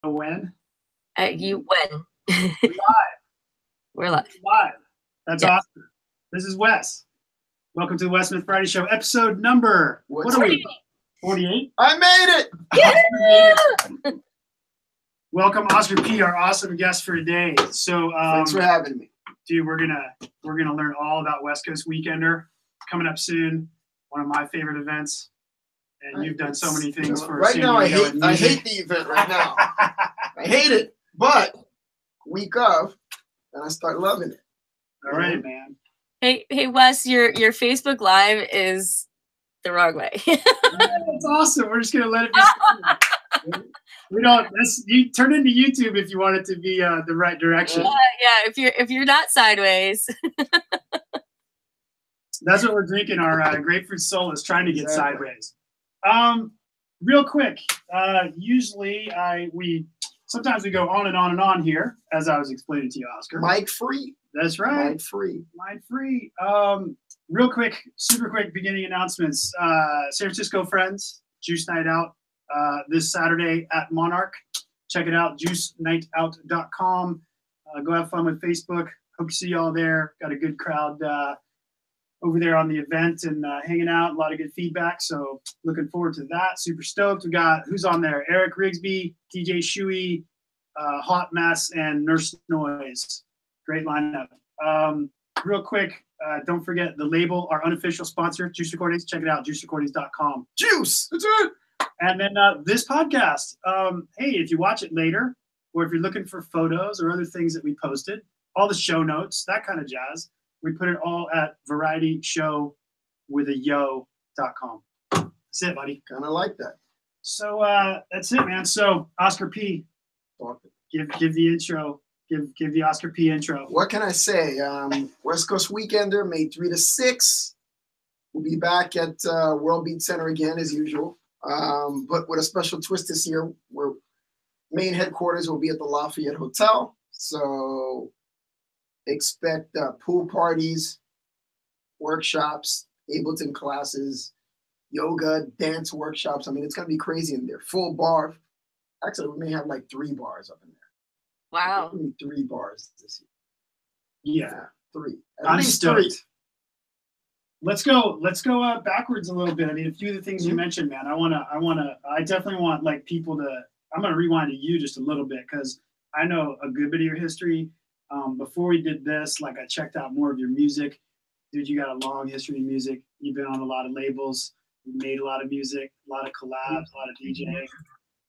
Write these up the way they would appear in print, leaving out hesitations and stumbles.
when? You when? We're live. We're live. Live. That's awesome. This is Wes. Welcome to the Wes Smith Variety ShYo, episode number. What are we? 48. I made it. Yeah! Welcome, Oscar P, our awesome guest for today. So, thanks for having me, dude. We're gonna learn all about West Coast Weekender coming up soon. One of my favorite events. And you've done so many things for right now. I hate the event right now. I hate it, but week of, and I start loving it. All right, man. Hey, Wes, your Facebook Live is the wrong way. That's awesome. We're just gonna let it be. We don't. You turn into YouTube if you want it to be the right direction. Yeah. If you're not sideways. That's what we're drinking. Our grapefruit soul is trying to get sideways. Real quick. Usually sometimes we go on and on and on here, as I was explaining to you, Oscar. Mic free. That's right. Mic free. Mic free. Real quick, super quick beginning announcements. San Francisco Friends, Juice Night Out, this Saturday at Monarch. Check it out, juicenightout.com. Go have fun with Facebook. Hope to see y'all there. Got a good crowd over there on the event and hanging out. A lot of good feedback. So looking forward to that. Super stoked. We got, who's on there? Eric Rigsby, DJ ShYo, Hot Mess, and Nurse Noise. Great lineup. Real quick, don't forget the label, our unofficial sponsor, Juice Recordings. Check it out, juicerecordings.com. Juice. That's it. And then this podcast, hey, if you watch it later, or if you're looking for photos or other things that we posted, all the show notes, that kind of jazz, we put it all at varietyshowwithayO.com. That's it, buddy. Kind of like that. So that's it, man. So Oscar P, give the intro. Give the Oscar P intro. What can I say? West Coast Weekender, May 3 to 6. We'll be back at World Beat Center again as usual, but with a special twist this year. Where main headquarters will be at the Lafayette Hotel. So expect pool parties, workshops, Ableton classes, yoga, dance workshops. I mean, it's going to be crazy in there. Full bar. Actually, we may have like 3 bars up in there. Wow. 3 bars this year. Yeah, 3. I'm stoked. Let's go backwards a little bit. I mean, a few of the things you mentioned, man. I definitely want like people to. I'm gonna rewind to you just a little bit because I know a good bit of your history. Before we did this, like I checked out more of your music. Dude, you got a long history in music. You've been on a lot of labels. You made a lot of music, a lot of collabs, a lot of DJ.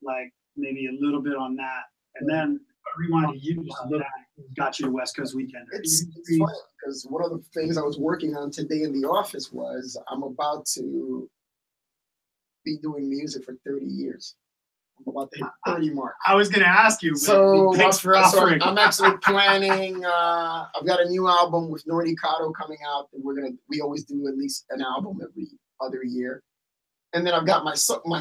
Like maybe a little bit on that, and then. Rewind to you just a little bit, got you to West Coast Weekender. It's funny because one of the things I was working on today in the office was I'm about to be doing music for 30 years. I'm about to hit 30 mark. I was going to ask you, so thanks for offering. I'm actually planning. I've got a new album with Nordy Cotto coming out, and we always do at least an album every other year. And then I've got my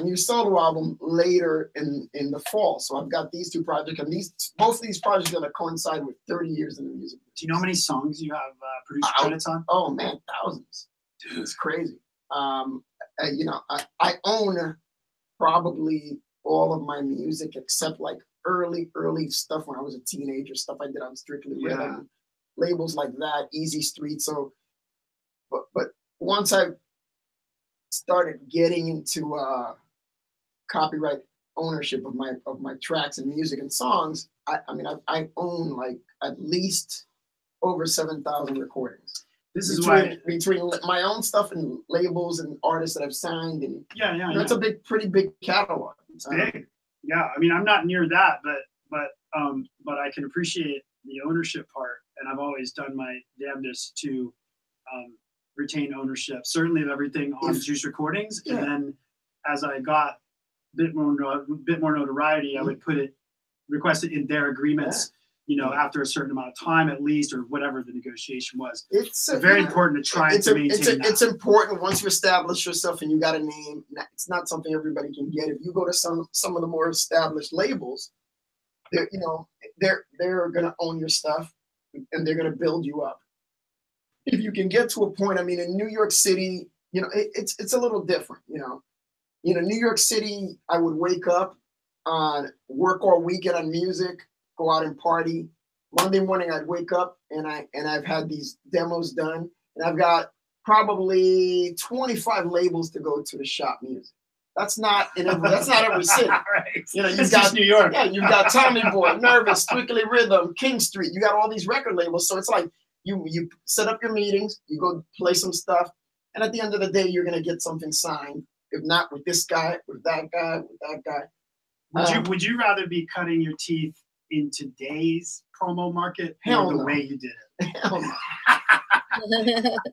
new solo album later in the fall. So I've got these 2 projects, and both of these projects are going to coincide with 30 years in the music. Do you know how many songs you have producer credits on? Oh man, thousands. Dude, it's crazy. I own probably all of my music except like early stuff when I was a teenager, stuff I did on Strictly Rhythm, labels like that, Easy Street. So, but once I started getting into copyright ownership of my tracks and music and songs, I own like at least over 7,000 recordings. This is between my own stuff and labels and artists that I've signed, and it's a pretty big catalog. It's big. Yeah, I mean, I'm not near that, but I can appreciate the ownership part, and I've always done my damnedest to retain ownership, certainly of everything on Juice Recordings. And then as I got a bit more notoriety, I would request it in their agreements, after a certain amount of time at least, or whatever the negotiation was. It's very important to try to maintain that. It's important once you establish yourself and you got a name. It's not something everybody can get. If you go to some of the more established labels, they're going to own your stuff and they're going to build you up. If you can get to a point, I mean, in New York City, it's a little different, New York City, I would wake up, work all weekend on music, go out and party. Monday morning I'd wake up and I've had these demos done, and I've got probably 25 labels to go to shop music. That's not every city. Right. You know, It's just New York. Yeah, you've got Tommy Boy, Nervous, Strictly Rhythm, King Street. You got all these record labels. So it's like you set up your meetings, you go play some stuff, and at the end of the day, you're gonna get something signed. If not with this guy, with that guy, with that guy. Would you rather be cutting your teeth in today's promo market or the way you did it? Hell no.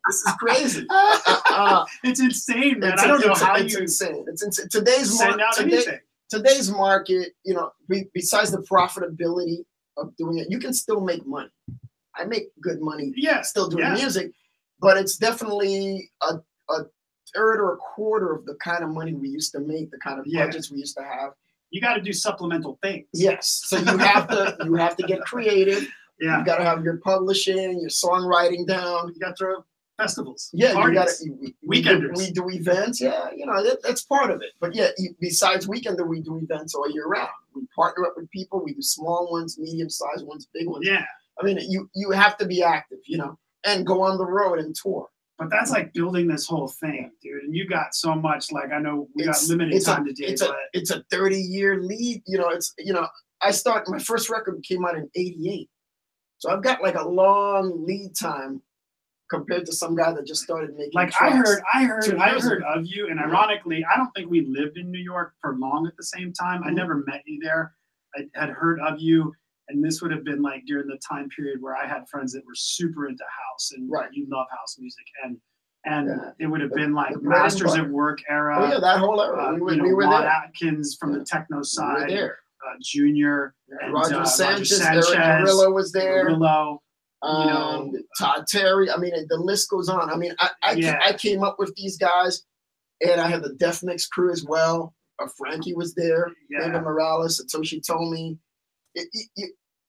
This is crazy. It's insane, man. I don't know how it's you insane. It's insane. Today's send out anything. Today's market, you know, besides the profitability of doing it, you can still make money. I make good money still doing music, but it's definitely a third or a quarter of the kind of money we used to make, the kind of budgets we used to have. You got to do supplemental things. Yes. So you have to get creative. Yeah. You got to have your publishing, your songwriting down. You got to throw festivals. Yeah, parties, you got to. Weekenders. We do events. Yeah, you know that's part of it. But yeah, besides Weekender, we do events all year round. We partner up with people. We do small ones, medium-sized ones, big ones. Yeah. I mean, you have to be active, you know, and go on the road and tour. But that's like building this whole thing, dude. And you got so much. Like I know we got limited time today. It's a 30-year lead. You know, I started my first record came out in '88, so I've got like a long lead time compared to some guy that just started making. Like tracks I heard of you, and ironically, I don't think we lived in New York for long at the same time. I never met you there. I had heard of you. And this would have been like during the time period where I had friends that were super into house, and you love house music, and it would have been like Masters at Work era. Oh yeah, that whole era. We were Maud there. Atkins from the techno side. We were there. Junior, and, Roger Sanchez, Eric Carrillo was there. Carrillo, Todd Terry. I mean, the list goes on. I mean, I came up with these guys, and I had the Def Mix crew as well. Frankie was there. David Morales, Satoshi Tomi.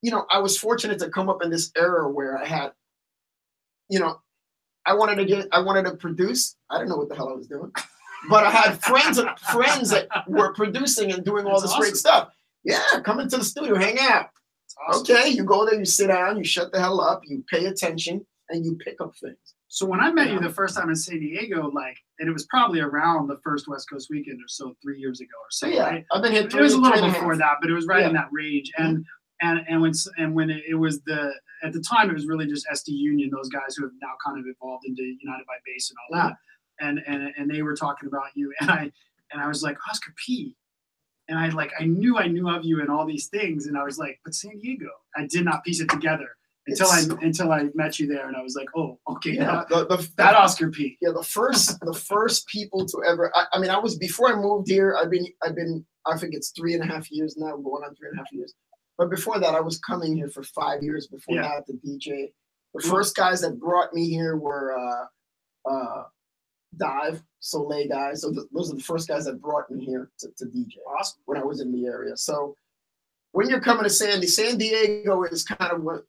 You know, I was fortunate to come up in this era where I had, you know, I wanted to produce. I didn't know what the hell I was doing, but I had friends that were producing and doing all this great stuff. Yeah, come into the studio, hang out. Awesome. Okay, you go there, you sit down, you shut the hell up, you pay attention, and you pick up things. So when I met you the first time in San Diego, and it was probably around the first West Coast weekend or so, 3 years ago or so. Yeah, right? I've been here. It was a little before that, but it was right in that range. And when it was at the time it was really just SD Union, those guys who have now kind of evolved into United by Bass and all that. And they were talking about you, and I was like, Oscar P. And I knew of you and all these things, and I was like, but San Diego. I did not piece it together until I met you there, and I was like, oh, okay, that Oscar P. Yeah, the first people to ever. I mean, I was before I moved here. I've been. I think it's 3.5 years now, going on 3.5 years. But before that, I was coming here for 5 years before that to DJ. The first guys that brought me here were Dive, Soleil guys. So those are the first guys that brought me here to DJ when I was in the area. So when you're coming to San Diego is kind of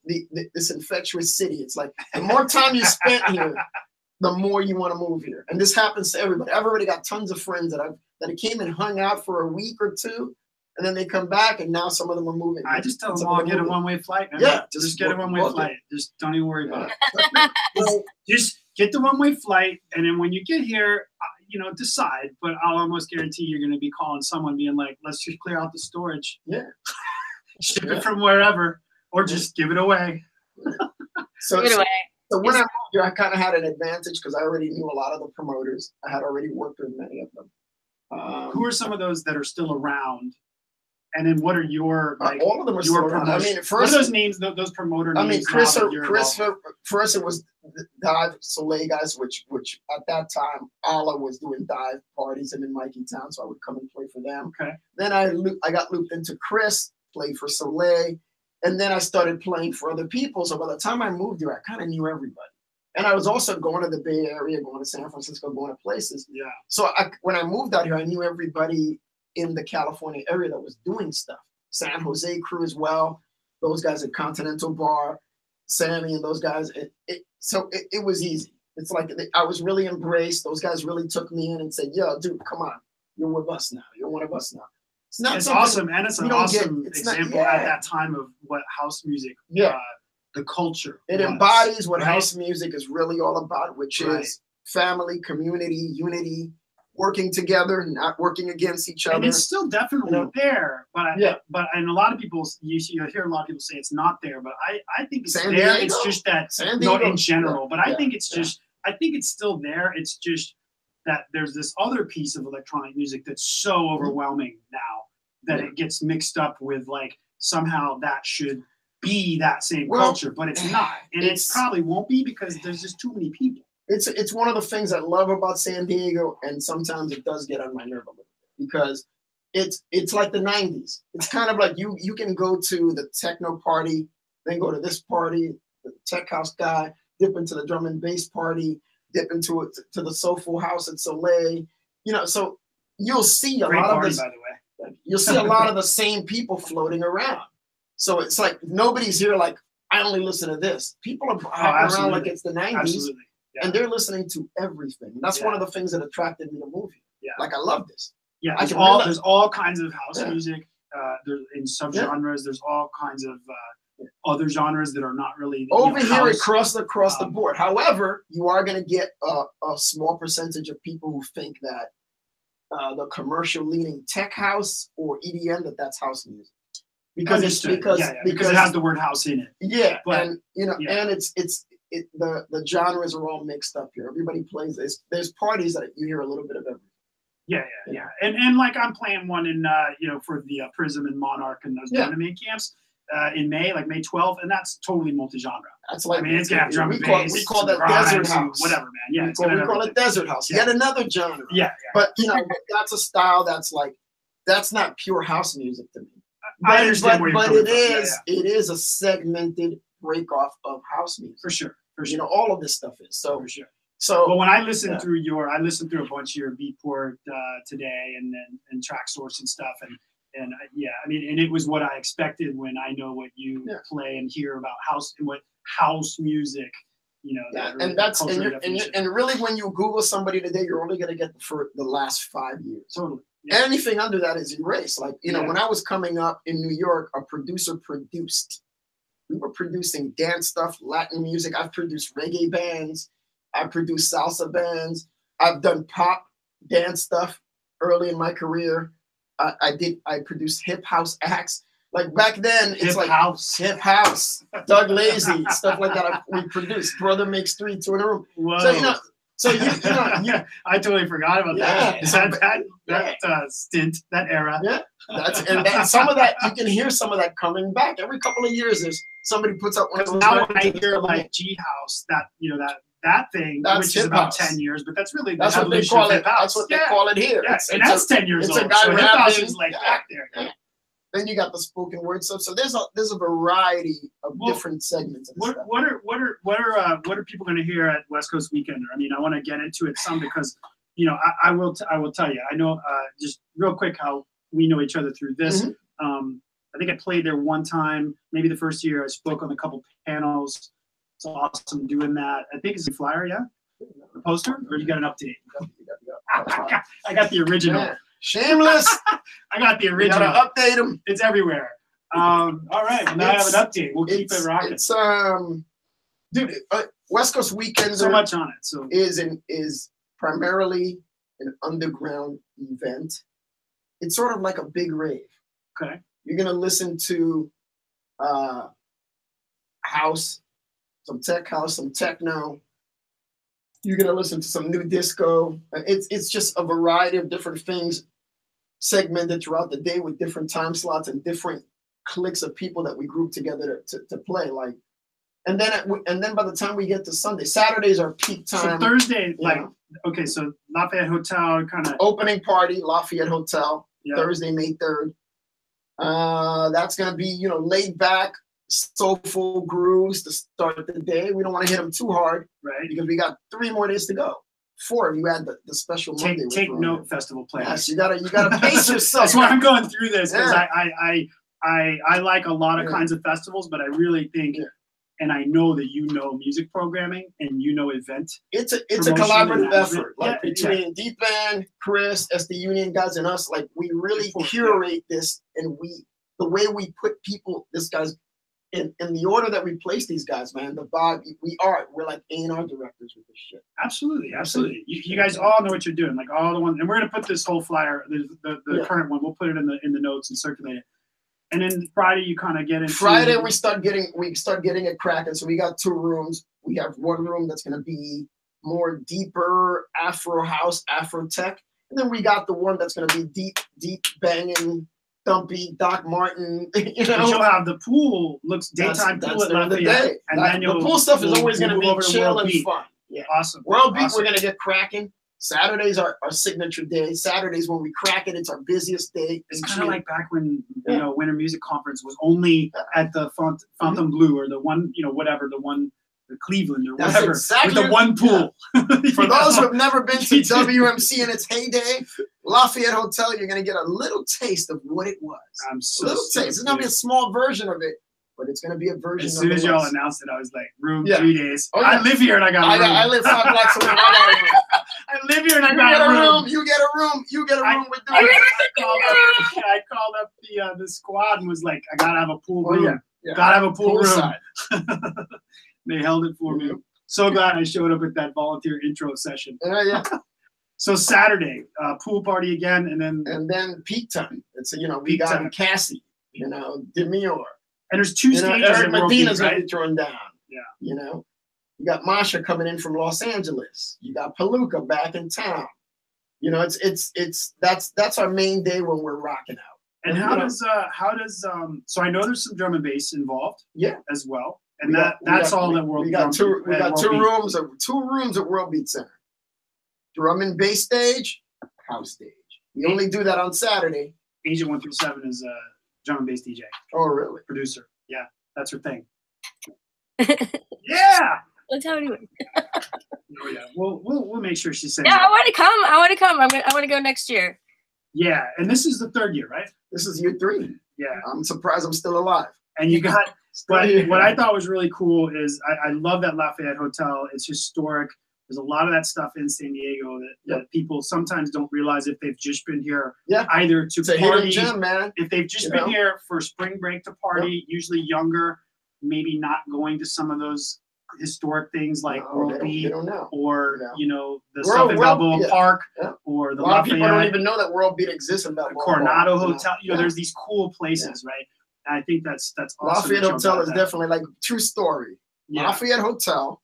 this infectious city. It's like the more time you spent here, the more you want to move here. And this happens to everybody. I've already got tons of friends that came and hung out for a week or two, and then they come back, and now some of them are moving. I just tell them all, get a one-way flight, man. Yeah. Just get a one-way flight. Just don't even worry about it. Just get the one-way flight, and then when you get here, decide. But I'll almost guarantee you're going to be calling someone being like, let's just clear out the storage. Yeah. Ship it from wherever, or just give it away. So when I moved here, I kind of had an advantage because I already knew a lot of the promoters. I had already worked with many of them. Who are some of those that are still around? And then what are your all of them are still around. I mean, first, what are those names, those promoter names? I mean, Chris. First, it was Dive Soleil guys, which at that time, Allah was doing dive parties in Mikey Town, so I would come and play for them. Okay. Then I got looped into Chris, played for Soleil, and then I started playing for other people. So by the time I moved here, I kind of knew everybody. And I was also going to the Bay Area, going to San Francisco, going to places. Yeah. So when I moved out here, I knew everybody in the California area that was doing stuff. San Jose crew as well. Those guys at Continental Bar, Sammy and those guys. So it was easy. It's like I was really embraced. Those guys really took me in and said, yo, dude, come on. You're with us now. You're one of us now. It's awesome, and it's an awesome example at that time of what house music, the culture. It embodies what house music is really all about, which is family, community, unity, working together, not working against each other. And it's still definitely there, but and a lot I hear a lot of people say it's not there, but I think it's there. Diego, it's just that not in general, but I think it's just I think it's still there. It's just that there's this other piece of electronic music that's so overwhelming now that it gets mixed up with like somehow that should be that same culture, but it's not, and it probably won't be because there's just too many people. It's one of the things I love about San Diego, and sometimes it does get on my nerve a little bit because it's like the 90s. It's kind of like you can go to the techno party, then go to this party, the tech house guy, dip into the drum and bass party, dip into it to the soulful house at Soleil. You know, so you'll see a lot of this. By the way, you'll see a lot of the same people floating around. So it's like nobody's here like I only listen to this. People are hopping around like it's the 90s. Absolutely. Yeah. And they're listening to everything. And that's one of the things that attracted me to movie. Yeah. Like I love this. Yeah, there's all kinds of house music. There's in subgenres. There's all kinds of other genres that are not really over here across the board. However, you are going to get a small percentage of people who think that the commercial leaning tech house or EDM that's house music. Because it has the word house in it. Yeah, but, and and the genres are all mixed up here. Everybody plays this. There's parties that you hear a little bit of everything. Yeah. And like I'm playing one in for the Prism and Monarch and those anime camps in May, like May 12th, and that's totally multi-genre. That's like it's gonna have drum and bass. We call that desert house. Whatever, man. Yeah, we call it desert house. Yet another genre. Yeah. But that's a style that's not pure house music to me. I understand where you're coming from. It is a segmented break off of house music. For sure. All of this stuff is. So for sure. So when I listened through I listened through a bunch of your Beatport today and Track Source and stuff and I mean, and it was what I expected when I know what you play and hear about house and what house music, and really when you Google somebody today, you're only going to get for the last 5 years. Totally. Yeah. Anything under that is erased. Like, when I was coming up in New York, a producer produced. We were producing dance stuff, Latin music. I've produced reggae bands. I've produced salsa bands. I've done pop dance stuff early in my career. I produced hip house acts. Like back then, it's like hip house, Doug Lazy, stuff like that. We produced. Brother Makes Three, Two in a Room. Whoa. So I totally forgot about that. That stint, that era. Yeah, and some of that you can hear some of that coming back every couple of years. There's somebody puts up one of those. Now when I hear like G House, that thing, which is about 10 years, but that's really that's what they call it. That's what they call it here. Yeah. And that's 10 years old. It's a guy rapping like back there. Yeah. Then you got the spoken word stuff. So there's a variety of different segments. What are people going to hear at West Coast Weekender? I mean, I want to get into it some because I will tell you. I know just real quick how we know each other through this. Mm-hmm. I think I played there one time, maybe the first year. I spoke on a couple panels. It's awesome doing that. I think it's a flyer, the poster, or you got an update? I got the original. Yeah. Shameless. I got the original. You gotta update them. It's everywhere. All right. Well, now I have an update. We'll keep it rocking. It's dude, West Coast Weekender. So much on it. So is primarily an underground event. It's sort of like a big rave. Okay. You're gonna listen to house, some tech house, some techno. You're gonna listen to some new disco. It's just a variety of different things segmented throughout the day with different time slots and different cliques of people that we group together to play. Like, and then by the time we get to Sunday, Saturdays are peak time. So Thursday, okay, so Lafayette Hotel kind of opening party, Lafayette Hotel, Thursday, May 3rd. That's gonna be laid back, soulful grooves to start the day. We don't want to hit them too hard, right? Because we got 3 more days to go. 4 if you add the special Monday. Take note, festival players. Yes, you gotta pace yourself. That's why I'm going through this because I like a lot of kinds of festivals, but I really think and I know that you know music programming and you know event. It's a collaborative effort, like between Deep End, Chris, SD Union guys, and us. Like we really curate this, and the way we put people, this guy's in the order that we place these guys, man. The vibe we're like A&R directors with this shit. Absolutely, absolutely. You guys all know what you're doing, like all the ones, and we're gonna put this whole flyer, the current one. We'll put it in the notes and circulate it. And then Friday, you kind of get into Friday. We start getting it cracking. So we got 2 rooms. We have one room that's going to be more deeper Afro house, Afro tech, and then we got the one that's going to be deep banging, thumpy Doc Martin. You know, but you'll have the pool daytime pool at Lafayette, and then the pool stuff is always going to be chill and fun. Yeah, awesome. World Beat, we're going to get cracking. Saturdays are our signature day. Saturdays when we crack it, it's our busiest day. It's kind of like back when you know Winter Music Conference was only at the Fontainebleau or the one, you know, whatever, the Cleveland or whatever, with the one pool. Yeah. For those who have never been to WMC in its heyday, Lafayette Hotel, you're gonna get a little taste of what it was. I'm so a little taste. It's gonna be a small version of it, but it's gonna be a version. As soon as y'all announced it, I was like, room 3 days. Oh, yeah. I live here and I got a room. I live 5 blocks away. I live here and I got a room. You get a room. You get a room with I called up the squad and was like, I gotta have a pool room. Yeah. Gotta have a pool room. They held it for me. So glad I showed up at that volunteer intro session. Yeah. So Saturday, pool party again, and then peak time. It's we got time. Cassie, Demure. And there's 2 stages. Eric Medina's gonna be thrown down. Yeah. You got Masha coming in from Los Angeles. You got Palooka back in town. That's our main day when we're rocking out. And how does so I know there's some drum and bass involved, as well. And that's all that World. We got two rooms at World Beat Center. Drum and bass stage, house stage. We only do that on Saturday. Agent 137 is a drum and bass DJ. Oh, really? Producer. Yeah, that's her thing. Yeah. Let's have it. Oh yeah, we'll make sure she sends. Yeah, I want to come. I want to go next year. Yeah, and this is the 3rd year, right? This is year 3. Yeah, I'm surprised I'm still alive. And you got. But what I thought was really cool is I love that Lafayette Hotel. It's historic. There's a lot of that stuff in San Diego that people sometimes don't realize if they've just been here either to party. Gem, man. If they've just been here for spring break to party, usually younger, maybe not going to some of those historic things like World Beat or the Southern Balboa Park or the Lafayette. A lot of people don't even know that World Beat exists in Balboa Coronado Hotel. There's these cool places, right? And I think that's awesome. Lafayette Hotel is definitely like true story. Yeah. Lafayette Hotel,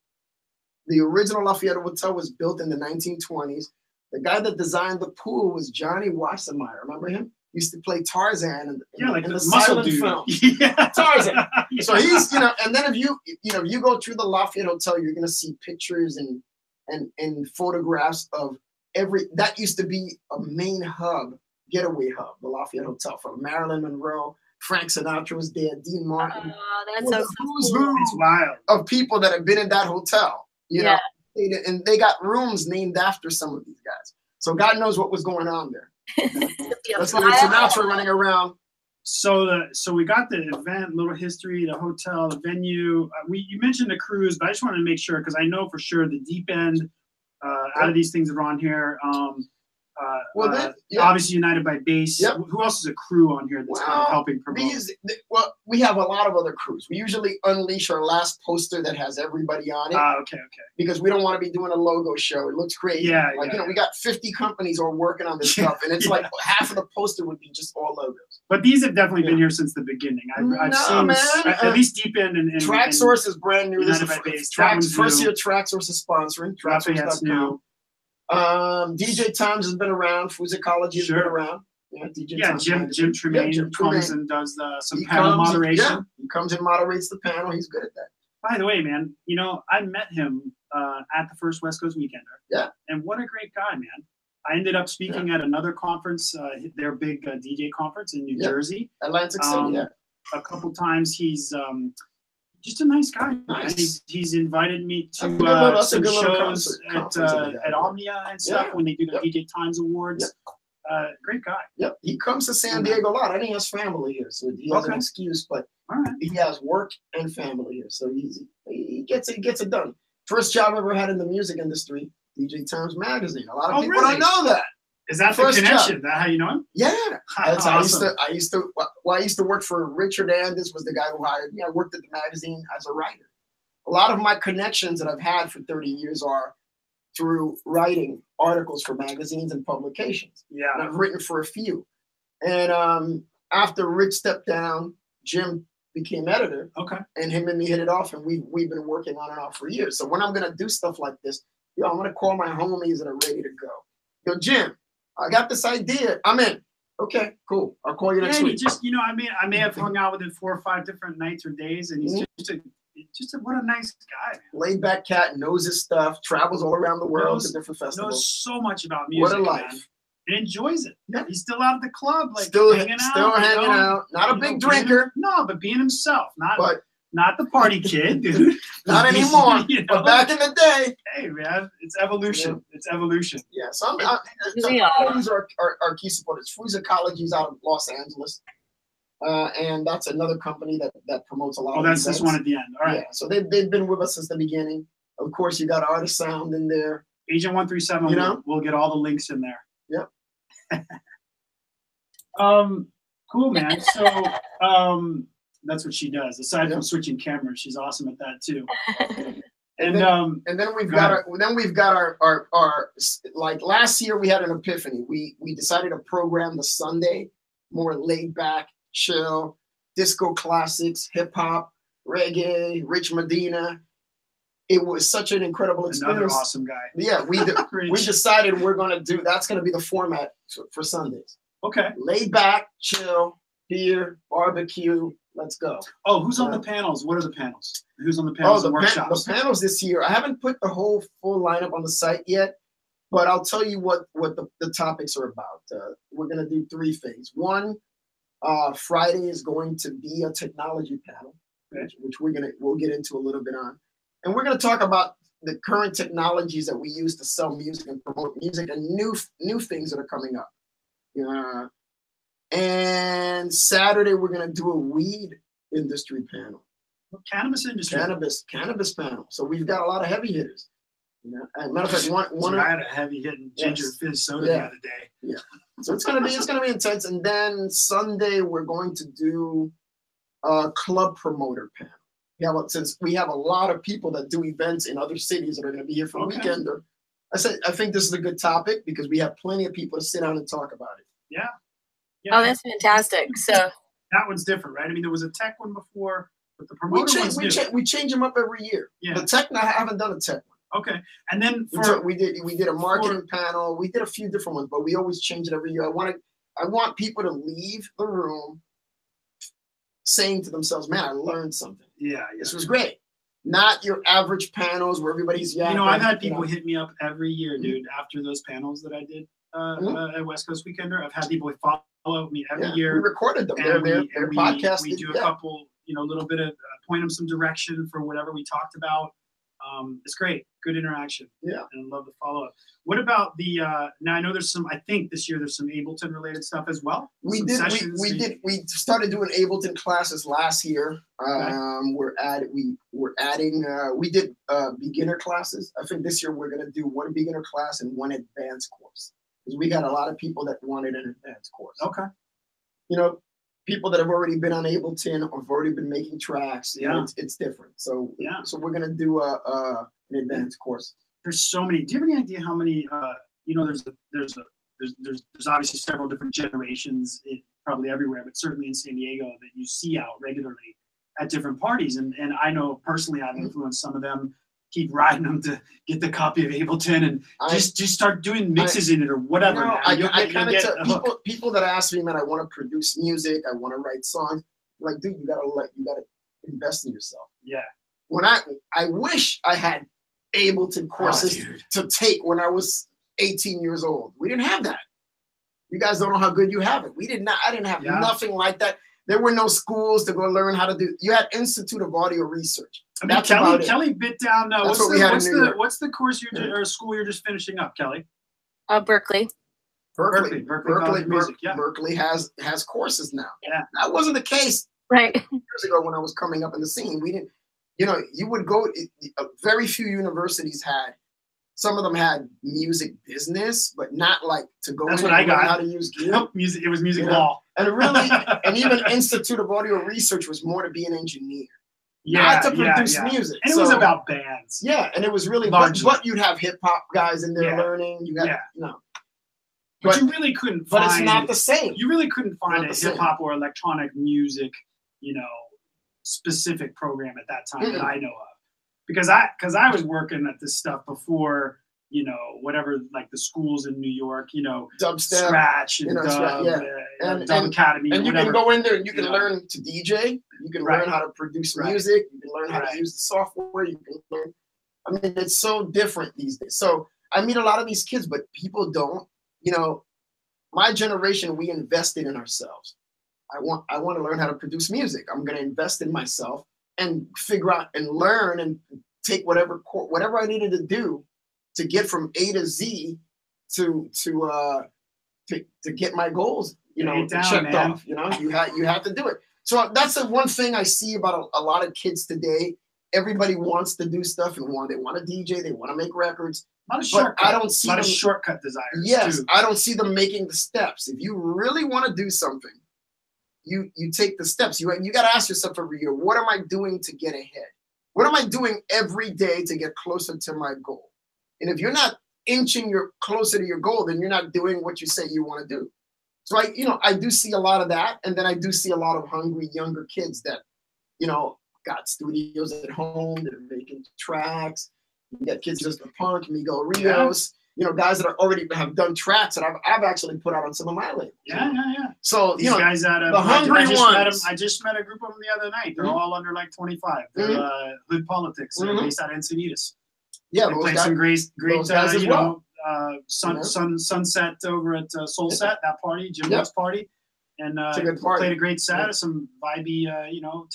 the original Lafayette Hotel was built in the 1920s. The guy that designed the pool was Johnny Wassermeyer. Remember him? Used to play Tarzan in the silent film. Yeah. Tarzan. So he's, and then if you go through the Lafayette Hotel, you're gonna see pictures and photographs of that used to be a main hub, getaway hub, the Lafayette Hotel from Marilyn Monroe. Frank Sinatra was there, Dean Martin. Oh, that's so cool. It's wild. Of people that have been in that hotel, know, and they got rooms named after some of these guys. So God knows what was going on there. That's like Sinatra running around. So we got the event, little history, the hotel, the venue. You mentioned the cruise, but I just wanted to make sure because I know for sure the Deep End out of these things that are on here. Obviously United by Bass. Yep. Who else is a crew on here that's kind of helping promote? We have a lot of other crews. We usually unleash our last poster that has everybody on it. Okay. Because we don't want to be doing a logo show. It looks crazy. We got 50 companies all working on this stuff, and it's like half of the poster would be just all logos. But these have definitely been here since the beginning. I've seen at least Deep End and TrackSource is brand new. United by Bass. First year TrackSource is sponsoring. Lafayette's new. DJ Times has been around. Musicology has been around. Jim Tremaine comes and does some panel moderation. He comes and moderates the panel. He's good at that. By the way, man, I met him at the first West Coast Weekender. Yeah. And what a great guy, man. I ended up speaking at another conference, their big DJ conference in New Jersey. Atlantic City, A couple times. He's just a nice guy. Nice. He's invited me to some shows at Omnia and stuff when they do the DJ Times Awards. Great guy. Yep, he comes to San Diego a lot. I think he has family here, so he has an excuse. But he has work and family here, so he gets it done. First job I ever had in the music industry, DJ Times Magazine. A lot of people don't know that. Is that the connection? Is that how you know him? Yeah. Awesome. I used to work for Richard Andis, was the guy who hired me. I worked at the magazine as a writer. A lot of my connections that I've had for 30 years are through writing articles for magazines and publications. Yeah. And I've written for a few. And after Rich stepped down, Jim became editor. Okay. And him and me hit it off, and we've been working on and off for years. So when I'm gonna do stuff like this, I'm gonna call my homies that are ready to go. Yo, Jim, I got this idea. I'm in. Okay, cool. I'll call you next week. Just, I may have hung out with him 4 or 5 different nights or days, and he's what a nice guy. Laid back cat, knows his stuff, travels all around the world to different festivals. Knows so much about music. What a life. Man. And enjoys it. Yeah. He's still out at the club, like still hanging out. Not a big drinker. But being himself. Not the party kid, dude. Not anymore. But back in the day. Hey, man, it's evolution. Yeah. It's evolution. Yeah. So these are our key supporters. Fruits Ecology is out of Los Angeles. And that's another company that promotes a lot of that's events. this one at the end. All right. Yeah. So they've been with us since the beginning. Of course, you got Artist Sound in there. Agent 137. We'll get all the links in there. Yep. Cool, man. So that's what she does. Aside from switching cameras, she's awesome at that too. And then we've got our like last year we had an epiphany. We decided to program the Sunday more laid back, chill, disco classics, hip hop, reggae, Rich Medina. It was such an incredible experience. Another awesome guy. Yeah, we decided we're gonna do that's gonna be the format for Sundays. Okay. Laid back, chill, beer, barbecue. Let's go. Oh, who's on the panels? What are the panels? Who's on the panels and workshops? The panels this year, I haven't put the whole full lineup on the site yet, but I'll tell you what the topics are about. We're going to do 3 things. One, Friday is going to be a technology panel, which we'll get into a little bit on. And we're going to talk about the current technologies that we use to sell music and promote music and new things that are coming up. And Saturday, we're going to do a weed industry panel. Cannabis industry. Cannabis panel. So we've got a lot of heavy hitters. As a matter of fact, I had a heavy hitting ginger fizz soda the other day. Yeah. So it's gonna be intense. And then Sunday we're going to do a club promoter panel. Since we have a lot of people that do events in other cities that are going to be here for the weekender. I think this is a good topic because we have plenty of people to sit down and talk about it. Yeah. Oh, that's fantastic. So that one's different, right? I mean, there was a tech one before, but the promoter we change them up every year. Yeah. The tech, I haven't done a tech one. Okay. And then we did a marketing panel. We did a few different ones, but we always change it every year. I want people to leave the room saying to themselves, "Man, I learned something. Yeah. This was great." Not your average panels where everybody's I've had people hit me up every year, dude. After those panels that I did at West Coast Weekender, I've had people follow me every year. We recorded them. They're podcasted. We do a couple, little bit of point them some direction for whatever we talked about. It's great. Good interaction. Yeah. And I love the follow up. What about the now I know I think this year there's some Ableton related stuff as well. We started doing Ableton classes last year. We did beginner classes. I think this year we're gonna do 1 beginner class and 1 advanced course. Because we got a lot of people that wanted an advanced course. Okay. People that have already been on Ableton or have already been making tracks. It's different. So so we're gonna do an advanced course. There's so many. Do you have any idea how many? There's obviously several different generations, probably everywhere, but certainly in San Diego that you see out regularly at different parties. And I know personally I've influenced some of them. Keep riding them to get the copy of Ableton and just start doing mixes in it or whatever. People that ask me, man, I want to produce music, I want to write songs. I'm like, dude, you gotta invest in yourself. Yeah. When I wish I had Ableton courses to take when I was 18 years old. We didn't have that. You guys don't know how good you have it. I didn't have nothing like that. There were no schools to go learn how to do. You had Institute of Audio Research. I mean, Kelly bit down. What's the course or school you're just finishing up, Kelly? Berkeley. Berkeley College of Music. Yeah. Berkeley has courses now. Yeah. That wasn't the case Right. years ago when I was coming up in the scene. We didn't, you know, you would go. Very few universities had. Some of them had music business, but not like to go. That's in what I and learn got. How to use gear. Music. It was music You know? law. And really, and even Institute of Audio Research was more to be an engineer, Yeah, not to produce yeah. music. And it was about bands. Yeah, and it was really, Largely. but you'd have hip hop guys in there Yeah. learning. You got, Yeah. you know, But you really couldn't find. But it's not the same. You really couldn't find Not a the same. hip hop or electronic music, you know, specific program at that time that I know of, because I was working at this stuff before, you know, whatever, like the schools in New York, you know, Dubstep, Scratch and you know, Dub, and Dub Academy, and you whatever. can go in there and you can You know. learn to DJ. You can Right. learn how to produce Right. music. You can learn how Right. to use the software. You can learn. I mean, it's so different these days. So I meet a lot of these kids, but people don't. You know, my generation, we invested in ourselves. I want to learn how to produce music. I'm going to invest in myself and figure out and learn and take whatever I needed to do to get from A to Z to get my goals, you know, down, checked man. off. You know, you have to do it. So that's the one thing I see about a lot of kids today. Everybody wants to do stuff and they want to DJ, they want to make records. Not a But shortcut. I don't see a lot them, of shortcut desires. yes, too. I don't see them making the steps. If you really want to do something, you take the steps. You got to ask yourself every year, what am I doing to get ahead? What am I doing every day to get closer to my goal? And if you're not inching closer to your goal, then you're not doing what you say you want to do. So I do see a lot of that, and then I do see a lot of hungry younger kids that, you know, got studios at home, they're making tracks. You got kids just the punk, Miguel Rios, you know, guys that already have done tracks that I've actually put out on some of my labels. Yeah. So These guys out of the hungry ones. I just met a group of them the other night. They're all under like 25. They're Hood Politics. They're based out of Encinitas. Yeah, they played some great guys as well. Sunset over at Soul Set, that party, Jim Rock's party, and It's a good party. played a great set, some vibey,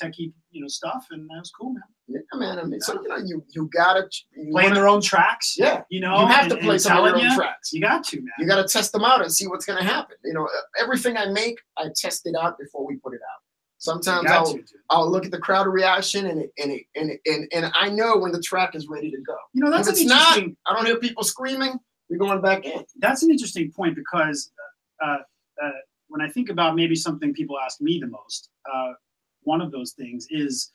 techie, stuff, and that was cool, man. Yeah, man. I mean, so you gotta playing their own tracks. Yeah, you have to play some of your own tracks. You got to, man. You got to test them out and see what's gonna happen. You know, everything I make, I test it out before we put it out. Sometimes I'll look at the crowd reaction and I know when the track is ready to go. You know, that's if it's not, I don't hear people screaming. We're going back in. That's an interesting point because when I think about maybe something people ask me the most, one of those things is,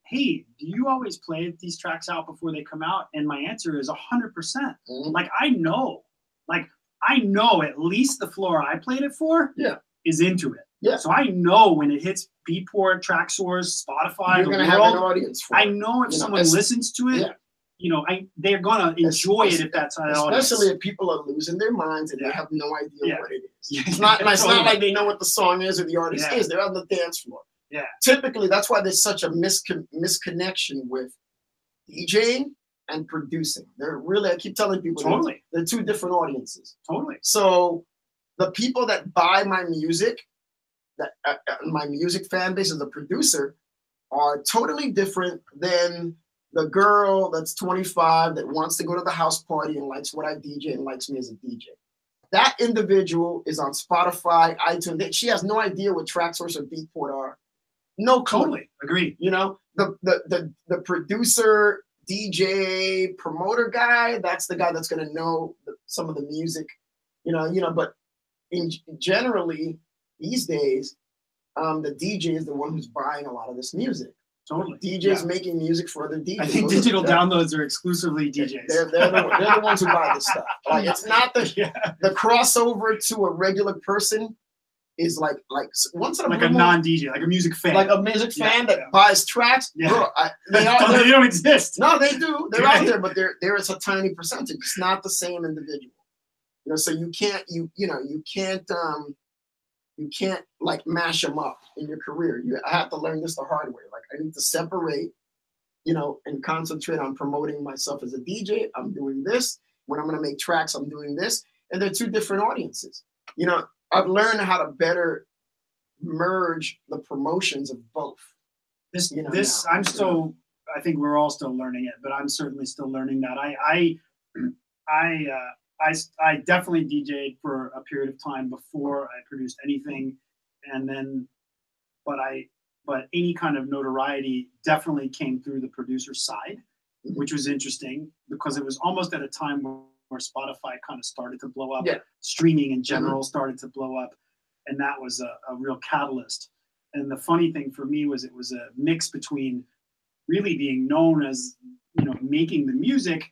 hey, do you always play these tracks out before they come out? And my answer is 100%. Like I know at least the floor I played it for is into it. Yeah. So I know when it hits Beatport, TrackSource, Spotify, you're gonna have an audience for it. I know if someone listens to it, they're gonna enjoy it if that's how it is. Especially if people are losing their minds and they have no idea what it is. It's not like they know what the song is or the artist is. They're on the dance floor. Yeah. Typically, that's why there's such a misconnection with DJing and producing. They're really, I keep telling people, they're two different audiences. Totally. So the people that buy my music, my music fan base as a producer, are totally different than the girl that's 25 that wants to go to the house party and likes what I DJ and likes me as a DJ. That individual is on Spotify, iTunes. She has no idea what TrackSource or Beatport are. No clue. Totally agree. You know, the producer, DJ, promoter guy, that's the guy that's going to know some of the music. But generally these days, the DJ is the one who's buying a lot of this music. Totally. DJs making music for other DJs. I think digital downloads are exclusively DJs. They're the ones who buy this stuff. Like it's not the crossover to a regular person is like once in a like a non-DJ, like a music fan. Like a music fan that buys tracks. Yeah. Bro, they don't exist. No, they do. They're out there, but there is a tiny percentage. It's not the same individual. So you can't like mash them up in your career. I have to learn this the hard way. Like I need to separate, and concentrate on promoting myself as a DJ. I'm doing this. When I'm going to make tracks, I'm doing this. And they're two different audiences. I've learned how to better merge the promotions of both. I think we're all still learning it, but I'm certainly still learning that. I definitely DJ'd for a period of time before I produced anything, and then, but any kind of notoriety definitely came through the producer side, which was interesting because it was almost at a time where Spotify kind of started to blow up, streaming in general started to blow up, and that was a real catalyst. And the funny thing for me was it was a mix between really being known as, you know, making the music,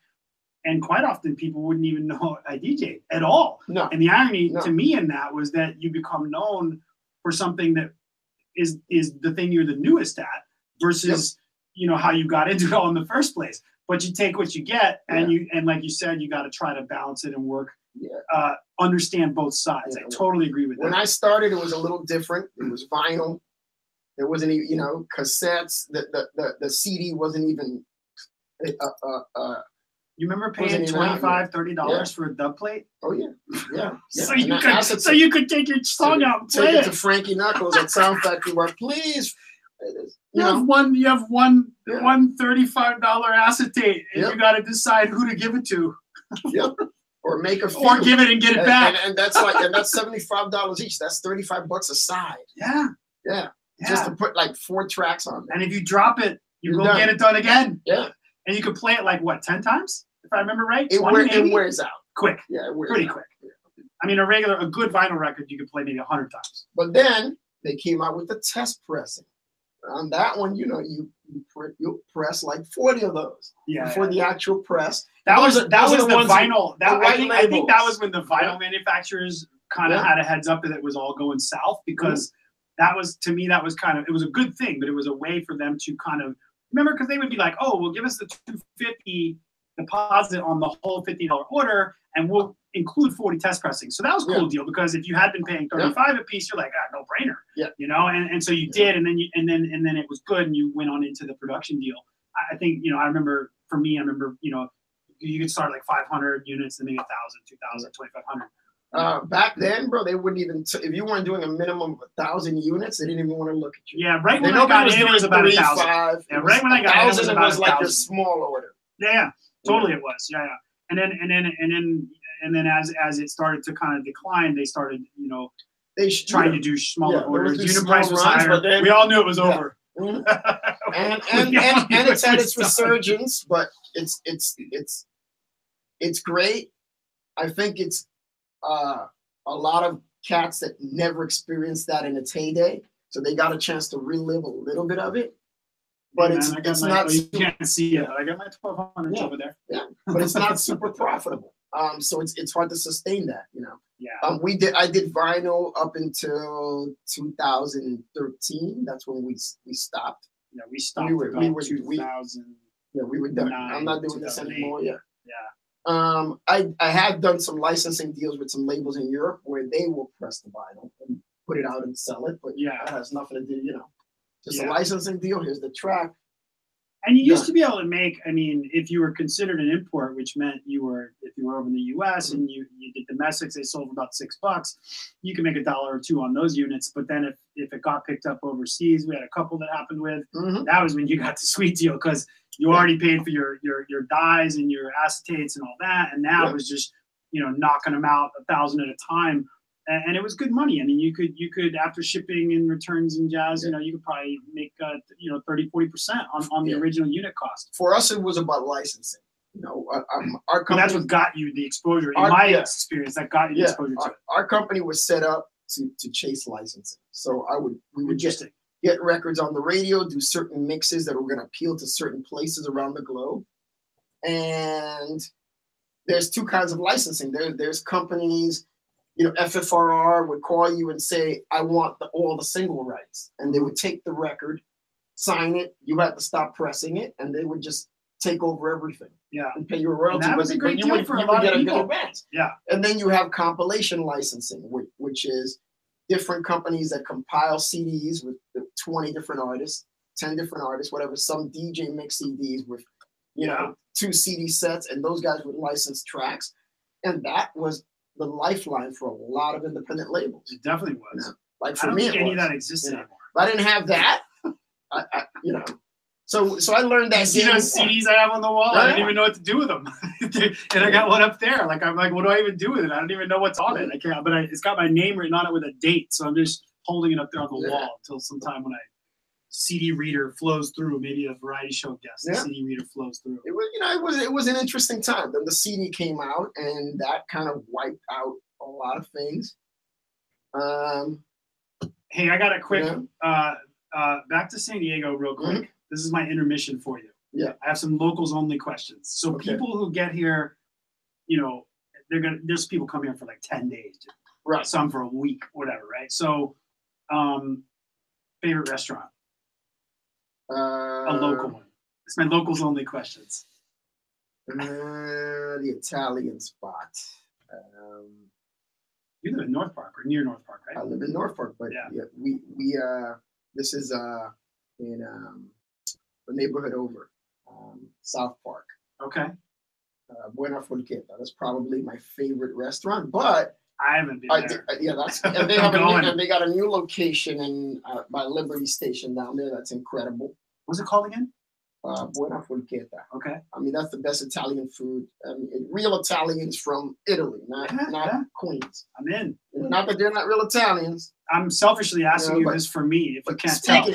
and quite often people wouldn't even know I DJ'd at all. No. And the irony to me in that was that you become known for something that is the thing you're the newest at versus you know how you got into it all in the first place. But you take what you get, and and like you said, you got to try to balance it and work. Understand both sides. I totally agree with that. When I started, it was a little different. It was vinyl. There wasn't even, you know, cassettes. The CD wasn't even. You remember paying $25, $30 for a dub plate? Oh yeah. So you could take your song out and play it to Frankie Knuckles at Sound Factory, where please. You have one $35 acetate, and you got to decide who to give it to. Or make a few. Or give it and get it back. And that's $75 each. That's $35 a side. Yeah. Just to put like 4 tracks on there. And if you drop it, you will get it done again. Yeah. And you could play it like what, 10 times? If I remember right? It wears out. Quick. Yeah, it wears pretty out. Quick. I mean, a good vinyl record you could play maybe 100 times. But then they came out with the test pressing. On that one, you know, you press like 40 of those before the actual press. That was the vinyl. I think that was when the vinyl manufacturers kind of had a heads up that it was all going south, because that was, to me, that was kind of, it was a good thing, but it was a way for them to kind of remember, because they would be like, oh, well, give us the $250 deposit on the whole $50 order, and we'll include 40 test pressings. So that was a cool deal, because if you had been paying $35 a piece, you're like, no brainer. You know, and so you did, and then it was good, and you went on into the production deal. I think, you know, I remember, you know, you could start like 500 units, and maybe 1,000, 2,000, 2,500. Back then, bro, they wouldn't even, if you weren't doing a minimum of 1,000 units, they didn't even want to look at you. Yeah, right when I got in, it was about 1,000. Yeah, right when I got in, it was about 1,000. Like a small order. Yeah, totally it was. Yeah. And then as it started to kind of decline, they started, you know, trying to do smaller orders. Unit price was higher. Then, we all knew it was over. And it's had its resurgence, but it's great. I think it's a lot of cats that never experienced that in its heyday, so they got a chance to relive a little bit of it. But it's not. You can't see it. I got my 1,200 over there. Yeah, but it's not super profitable. So it's hard to sustain that, you know. Yeah. I did vinyl up until 2013. That's when we stopped. Yeah, we stopped. We were 2000. Yeah, we were done. I'm not doing this anymore. Yeah. Yeah. I have done some licensing deals with some labels in Europe where they will press the vinyl and put it out and sell it, but that has nothing to do, you know. Just a licensing deal. Here's the track. And you used to be able to make, I mean, if you were considered an import, which meant if you were over in the US and you did domestics, they sold for about $6, you can make $1 or $2 on those units. But then if it got picked up overseas, we had a couple that happened with, that was when you got the sweet deal, because you already paid for your dyes and your acetates and all that. And now it was just, you know, knocking them out 1,000 at a time. And it was good money. I mean, you could after shipping and returns and jazz, you know, you could probably make, 30-40% on the original unit cost. For us, it was about licensing. You know, our company. That's what got you the exposure. In my experience, that got you the exposure to it. Our company was set up to chase licensing. So we would get records on the radio, do certain mixes that were going to appeal to certain places around the globe. And there's 2 kinds of licensing. There's companies. You know, FFRR would call you and say, I want all the single rights. And they would take the record, sign it. You had to stop pressing it. And they would just take over everything. Yeah. And pay you a royalty. And that was a great deal for a lot of people. Yeah. And then you have compilation licensing, which is different companies that compile CDs with 20 different artists, 10 different artists, whatever. Some DJ mix CDs with, you know, 2 CD sets. And those guys would license tracks. And that was the lifeline for a lot of independent labels. It definitely was. You know, like for I don't me, think any of that exists anymore. If I didn't have that, I you know, so I learned that. You see those CDs I have on the wall? I didn't even know what to do with them. And I got one up there. Like, I'm like, what do I even do with it? I don't even know what's on it. I can't. But it's got my name written on it with a date, so I'm just holding it up there on the wall until sometime when CD reader flows through. Maybe a variety show guest. The CD reader flows through. It was, it was an interesting time. Then the CD came out, and that kind of wiped out a lot of things. Hey, I got a quick back to San Diego real quick. This is my intermission for you. Yeah, I have some locals only questions. So people who get here, you know, there's people come here for like 10 days, right? Some for a week, whatever, right? So, favorite restaurant, a local one. It's my locals only questions. The Italian spot. You live in North Park or near North Park, right? I live in North Park, but we this is in the neighborhood over South Park. Okay. Buena Forqueta. That's probably my favorite restaurant, but I haven't been there. That's and they have and they got a new location in by Liberty Station down there. That's incredible. What's it called again? Buena Forqueta. Okay. I mean, that's the best Italian food. I mean, real Italians from Italy, not Queens. I'm in. Not that they're not real Italians. I'm selfishly asking you this for me, if you can't tell.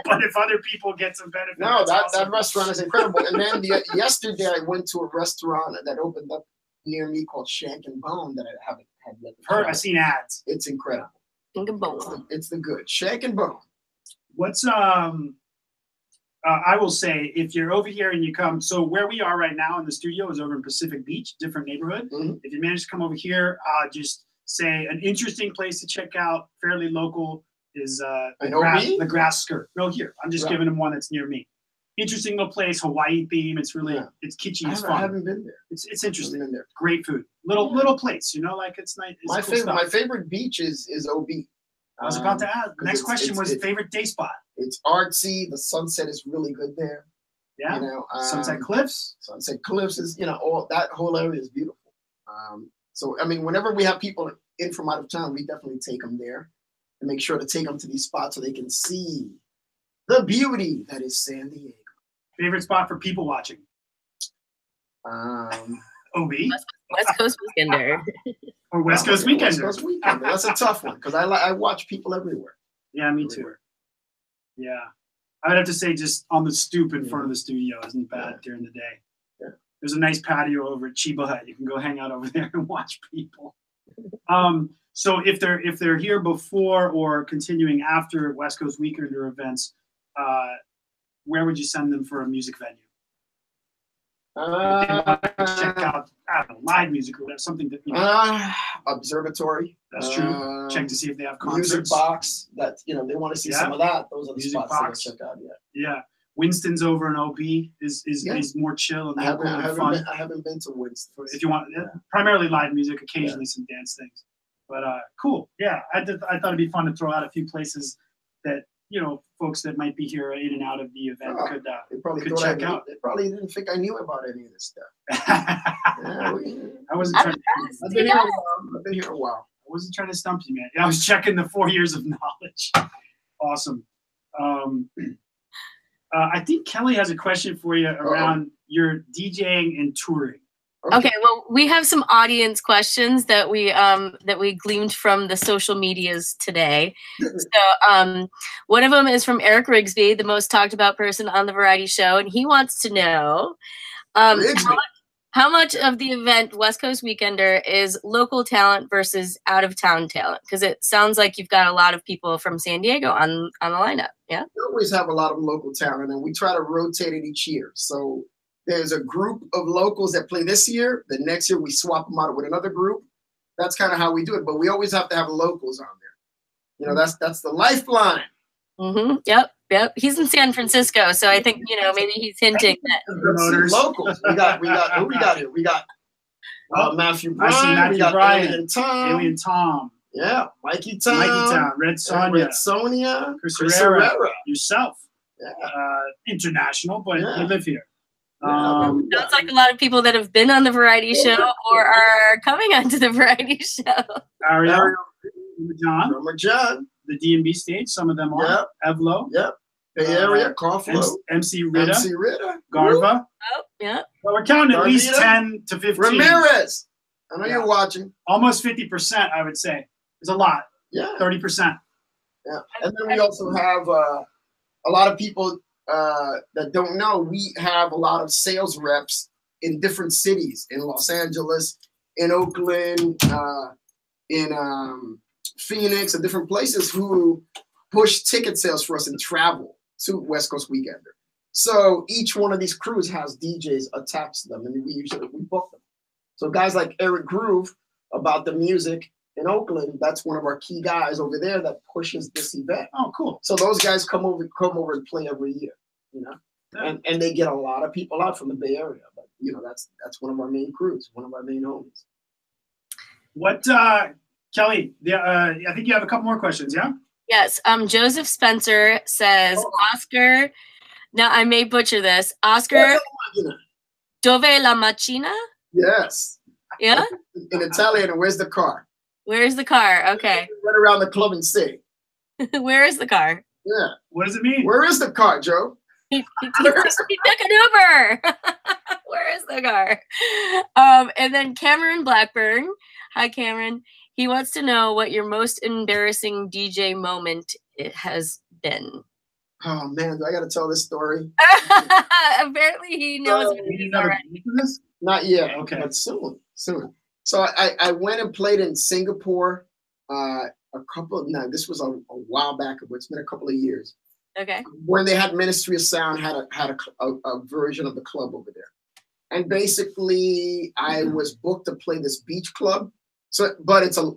But if other people get some benefit. No, that restaurant is incredible. And then yesterday I went to a restaurant that opened up near me called Shank and Bone that I haven't had yet. I've seen ads. It's incredible. Shank and Bone. It's the good Shank and Bone. What's I will say, if you're over here and you come, so where we are right now in the studio is over in Pacific Beach, different neighborhood. If you manage to come over here, just say an interesting place to check out, fairly local, is the grass skirt. Real here. I'm just giving them one that's near me. Interesting little place, Hawaii theme. It's really it's kitschy. It's fun. I haven't been there. It's interesting. Been there. Great food. Little place. You know, like it's nice. It's my favorite beach is OB. I was about to ask. The next question was favorite day spot. It's artsy. The sunset is really good there. Yeah. You know, Sunset Cliffs. Sunset Cliffs is, all that whole area is beautiful. So I mean, whenever we have people in from out of town, we definitely take them there and make sure to take them to these spots so they can see the beauty that is San Diego. Favorite spot for people watching? OB. West Coast Weekender. Or West Coast Weekender. West Coast Weekender. That's a tough one because I watch people everywhere. Yeah, me too. Yeah. I would have to say just on the stoop in front of the studio isn't bad during the day. Yeah. There's a nice patio over at Chiba Hut. You can go hang out over there and watch people. So if they're here before or continuing after West Coast Weekender events, where would you send them for a music venue? Check out, I don't know, live music or whatever, something that Observatory. That's true. Check to see if they have concerts. Music Box. That they want to see some of that. Those are the music spots box. To check out. Yeah. Winston's over in OB is more chill and fun. I haven't been to Winston. If you want, primarily live music, occasionally some dance things. But cool. Yeah, I thought it'd be fun to throw out a few places that folks that might be here in and out of the event could check out. They probably didn't think I knew about any of this stuff. I wasn't trying. I've been here a while. I wasn't trying to stump you, man. I was checking the 4 years of knowledge. Awesome. I think Kelly has a question for you around your DJing and touring. Okay, well, we have some audience questions that we gleaned from the social medias today. So one of them is from Eric Rigsby, the most talked about person on the variety show, and he wants to know how much of the event West Coast Weekender is local talent versus out of town talent? Because it sounds like you've got a lot of people from San Diego on the lineup. Yeah, we always have a lot of local talent, and we try to rotate it each year. So there's a group of locals that play this year. The next year we swap them out with another group. That's kind of how we do it. But we always have to have locals on there. That's the lifeline. Yep. He's in San Francisco, so I think maybe he's hinting that locals. We got who we got here? We got Matthew Bryan. I see Matthew Bryan. Alien Tom. Yeah, Mikey Tom. Red Sonja. Chris Herrera. Yourself. Yeah. International, but you live here. Sounds like a lot of people that have been on the variety show or are coming onto the variety show. Ariel, John, the D&B stage. Some of them are. Evlo. Yep. Bay Area, Carflow. MC Rita. MC Rita. Garva. Yeah. Well, we're counting at least Darvita? 10 to 15. Ramirez. I know Yeah. you're watching. Almost 50%, I would say. It's a lot. Yeah. 30%. Yeah. And then we also have a lot of people that don't know. We have a lot of sales reps in different cities, in Los Angeles, in Oakland, in Phoenix, and different places who push ticket sales for us and travel to West Coast Weekender. So each one of these crews has DJs attached to them, and we book them. So guys like Eric Groove about the music in Oakland, that's one of our key guys over there that pushes this event. Oh, cool. So those guys come over and play every year, you know, Yeah. and they get a lot of people out from the Bay Area. But you know, that's one of our main crews, one of our main homies. What, Kelly? I think you have a couple more questions. Yeah. Yes. Joseph Spencer says, Oscar. Now I may butcher this. Oscar Dove la macchina? Yes. Yeah. In Italian, and where's the car? Where's the car? Okay. Run around the club and say. Where is the car? Yeah. What does it mean? Where is the car, Joe? He took an Uber. Where is the car? And then Cameron Blackburn. Hi, Cameron. He wants to know what your most embarrassing DJ moment it has been. Oh man, do I got to tell this story? Apparently, he knows what it is already. Not yet. Okay. But soon. So I went and played in Singapore. This was a while back. It's been a couple of years. Okay. When they had Ministry of Sound had a version of the club over there, and basically I was booked to play this beach club. So, but it's a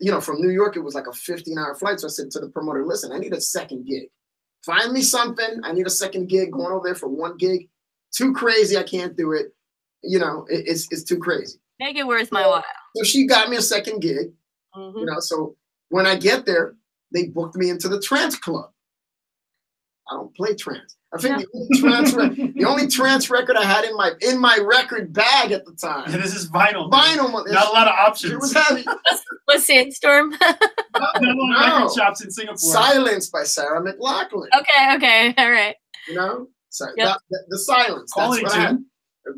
you know, from New York it was like a 15-hour flight. So I said to the promoter, listen, I need a second gig. Find me something. I need a second gig. Going over there for one gig, too crazy. I can't do it. You know, it's too crazy. Make it worth my while. So she got me a second gig. You know, so when I get there, they booked me into the trance club. I don't play trance. I think the only trance record I had in my record bag at the time. Yeah, this is vinyl. Vinyl. Not a lot of options. It was heavy. Was Sandstorm? No. Record shops in Singapore. Silence by Sarah McLachlan. Okay, all right. You know, so Yep. the Silence. Quality that's what I had. tune.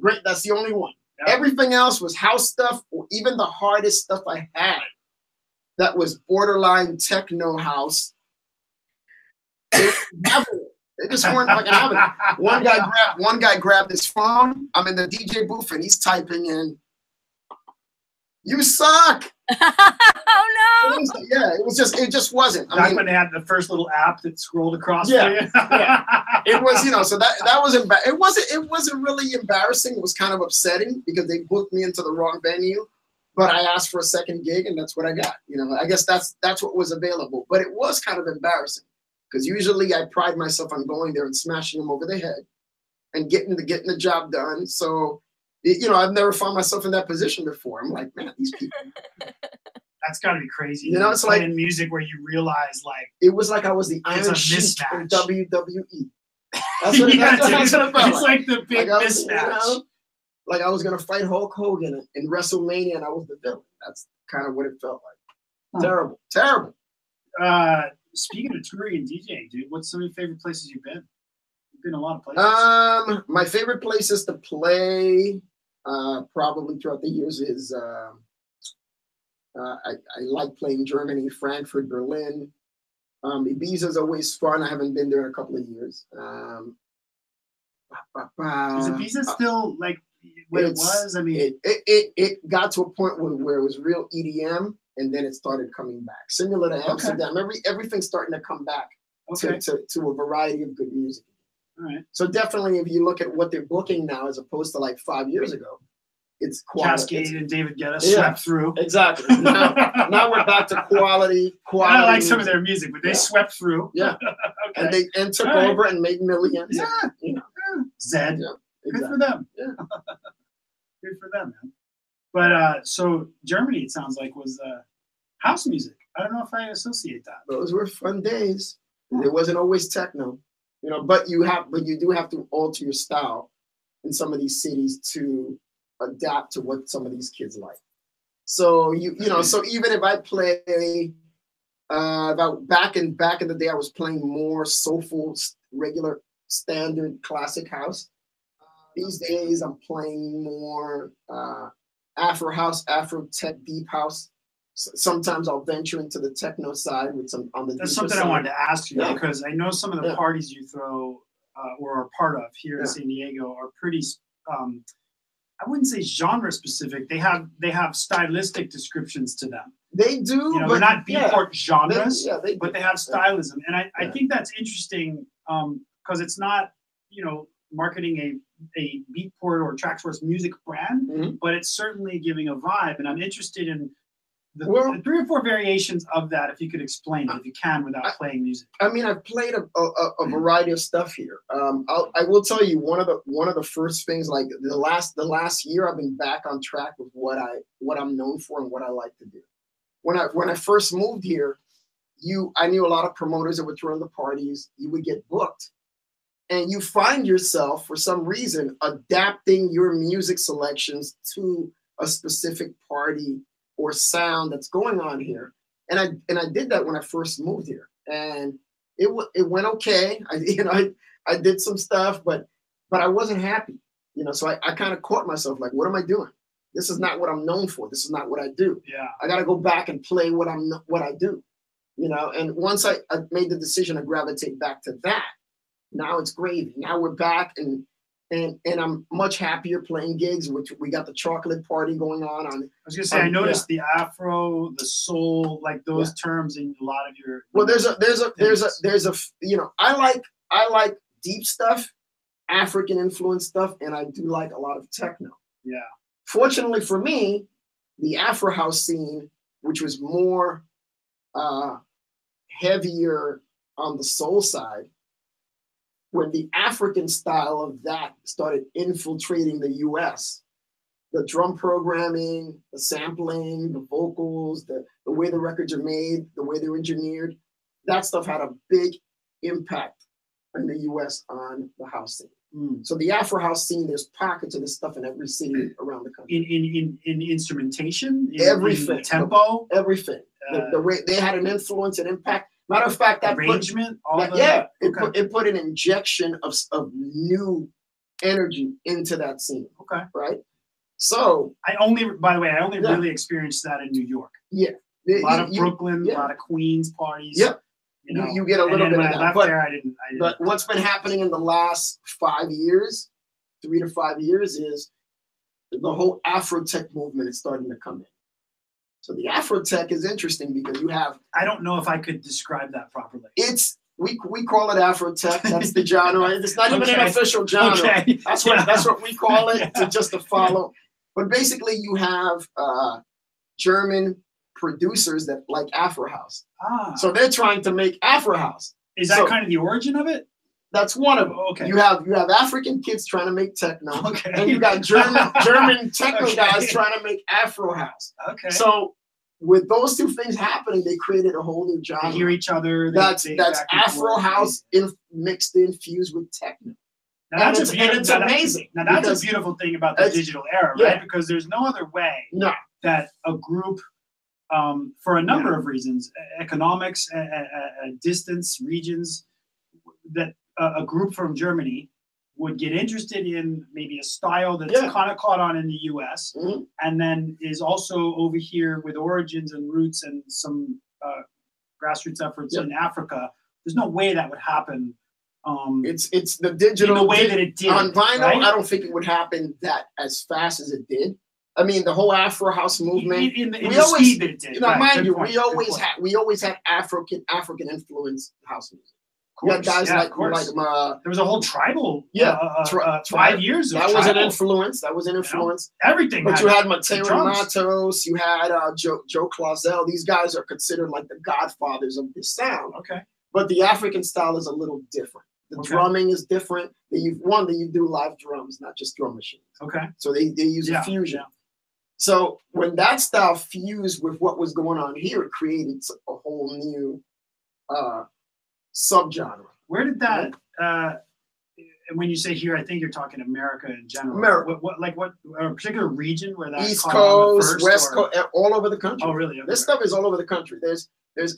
Great. That's the only one. Yeah. Everything else was house stuff, or even the hardest stuff I had that was borderline techno house. They just weren't fucking having it. One guy grabbed his phone. I'm in the DJ booth and he's typing in, "You suck." Oh no! Yeah, it just wasn't. Back when they had the first little app that scrolled across. Yeah, for you. yeah. It was, you know, so that was it wasn't really embarrassing. It was kind of upsetting because they booked me into the wrong venue, but I asked for a second gig and that's what I got. You know, I guess that's what was available, but it was kind of embarrassing because usually I pride myself on going there and smashing them over the head and getting the job done. So, you know, I've never found myself in that position before. I'm like, man, these people. That's got to be crazy. You know, it's like in music where you realize like it was like I was the Iron Sheik in WWE. That's what, yeah, that's what it felt it's like the big mismatch. You know, like I was gonna fight Hulk Hogan in WrestleMania, and I was the villain. That's kind of what it felt like. Huh. Terrible. Speaking of touring and DJing, dude, what's some of your favorite places you've been? You've been a lot of places. My favorite places to play, probably throughout the years is I like playing Germany, Frankfurt, Berlin. Ibiza is always fun. I haven't been there in a couple of years. Is Ibiza still like what it was? I mean, it got to a point where it was real EDM, and then it started coming back. Similar to Amsterdam, everything's starting to come back to a variety of good music. All right. So definitely, if you look at what they're booking now, as opposed to like 5 years ago, it's quality. Cascade and David Guetta swept through. Exactly. Now we're back to quality. I like some of their music, but they swept through. Yeah. Okay. And took over and made millions. Yeah. And, you know. Zed. Yeah. Good Exactly. for them. Yeah. Good for them, man. But so Germany, it sounds like, was house music. I don't know if I associate that. Those were fun days. It wasn't always techno, you know, but you do have to alter your style in some of these cities to adapt to what some of these kids like. So you know, so even if I play about back in the day, I was playing more soulful, regular, standard, classic house. These days, I'm playing more Afro house, Afro tech, deep house. Sometimes I'll venture into the techno side with some on the. That's something I wanted to ask you, yeah. because I know some of the parties you throw or are part of here in San Diego are pretty. I wouldn't say genre specific. They have stylistic descriptions to them. They do, you know, but they're not beatport genres, they but they have stylism, and I think that's interesting because it's not, you know, marketing a beatport or Tracksource music brand, but it's certainly giving a vibe, and I'm interested in the 3 or 4 variations of that, if you could explain it, if you can, without playing music. I mean, I've played a variety of stuff here. I will tell you one of the first things, like the last year, I've been back on track with what I'm known for and what I like to do. When I first moved here, I knew a lot of promoters that would throw the parties. You would get booked, and you find yourself for some reason adapting your music selections to a specific party or sound that's going on here. And I did that when I first moved here, and it went okay. I did some stuff, but I wasn't happy, you know. So I kind of caught myself like, what am I doing? This is not what I'm known for. This is not what I do. Yeah, I got to go back and play what I do, you know. And once I made the decision to gravitate back to that, now it's gravy. Now we're back, and I'm much happier playing gigs. Which we got the chocolate party going on. I was gonna say, I noticed the Afro, the soul, like those terms in a lot of your. Well, there's a you know, I like deep stuff, African influence stuff, and I do like a lot of techno. Yeah. Fortunately for me, the Afro house scene, which was more heavier on the soul side, when the African style of that started infiltrating the US, the drum programming, the sampling, the vocals, the way the records are made, the way they're engineered, that stuff had a big impact in the US on the house scene. So the Afro house scene, there's pockets of this stuff in every city around the country. In instrumentation, everything, in tempo, everything. The way they had an influence and impact. Matter of fact, that arrangement, it put an injection of new energy into that scene. Okay, right. So by the way, I only really experienced that in New York. Yeah, a lot of Brooklyn, a lot of Queens parties. Yep. You know, you get a little bit of that. I didn't. But what's been happening in the last 5 years, 3 to 5 years, is the whole Afro tech movement is starting to come in. So the Afro tech is interesting because you have. I don't know if I could describe that properly. We call it Afro tech. That's the genre. It's not even an official genre. Okay. That's what we call it to follow. But basically, you have German producers that like Afro house. So they're trying to make Afro house. Is that kind of the origin of it? That's one of them. Okay. You have African kids trying to make techno, and you got German techno guys trying to make Afro house. Okay. So with those two things happening, they created a whole new genre. They hear each other. That's Afro house mixed in, fused with techno. Now that's it's amazing. Now that's a beautiful thing about the digital era, right? Because there's no other way that a group, for a number of reasons, economics, distance, regions, that a group from Germany would get interested in maybe a style that's kind of caught on in the US, and then is also over here with origins and roots and some grassroots efforts in Africa. There's no way that would happen. It's the digital in the way that it did on vinyl. Right? I don't think it would happen that as fast as it did. I mean, the whole Afro house movement. In the speed that it did. You know, mind you, we always had African influenced house music. You had guys like there was a whole tribal 5 years of that was an influence. That was an influence. You know, everything. But you had Mateo Matos, you had Joe Claussell. These guys are considered like the godfathers of this sound. Okay. But the African style is a little different. The drumming is different. You do live drums, not just drum machines. Okay. So they use a fusion. Yeah. So when that style fused with what was going on here, it created a whole new subgenre. Where did that? And when you say here, I think you're talking America in general. America. What a particular region where that East Coast, West Coast, all over the country. Oh, really? Okay. This stuff is all over the country. There's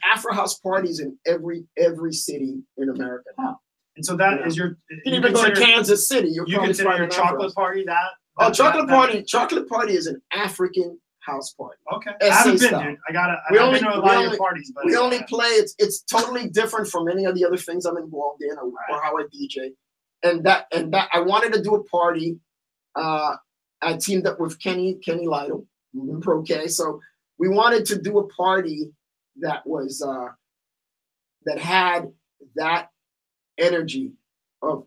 Afro house parties in every city in America. Huh. And so that is can even go to Kansas City. You consider your chocolate party that? Oh, chocolate party. Chocolate party is an African house party. Okay. I haven't been, dude. I've been to a lot of your parties, but we only play. It's totally different from any of the other things I'm involved in or how I DJ. And that I wanted to do a party. I teamed up with Kenny Lytle, Pro K. So we wanted to do a party that was that had that energy of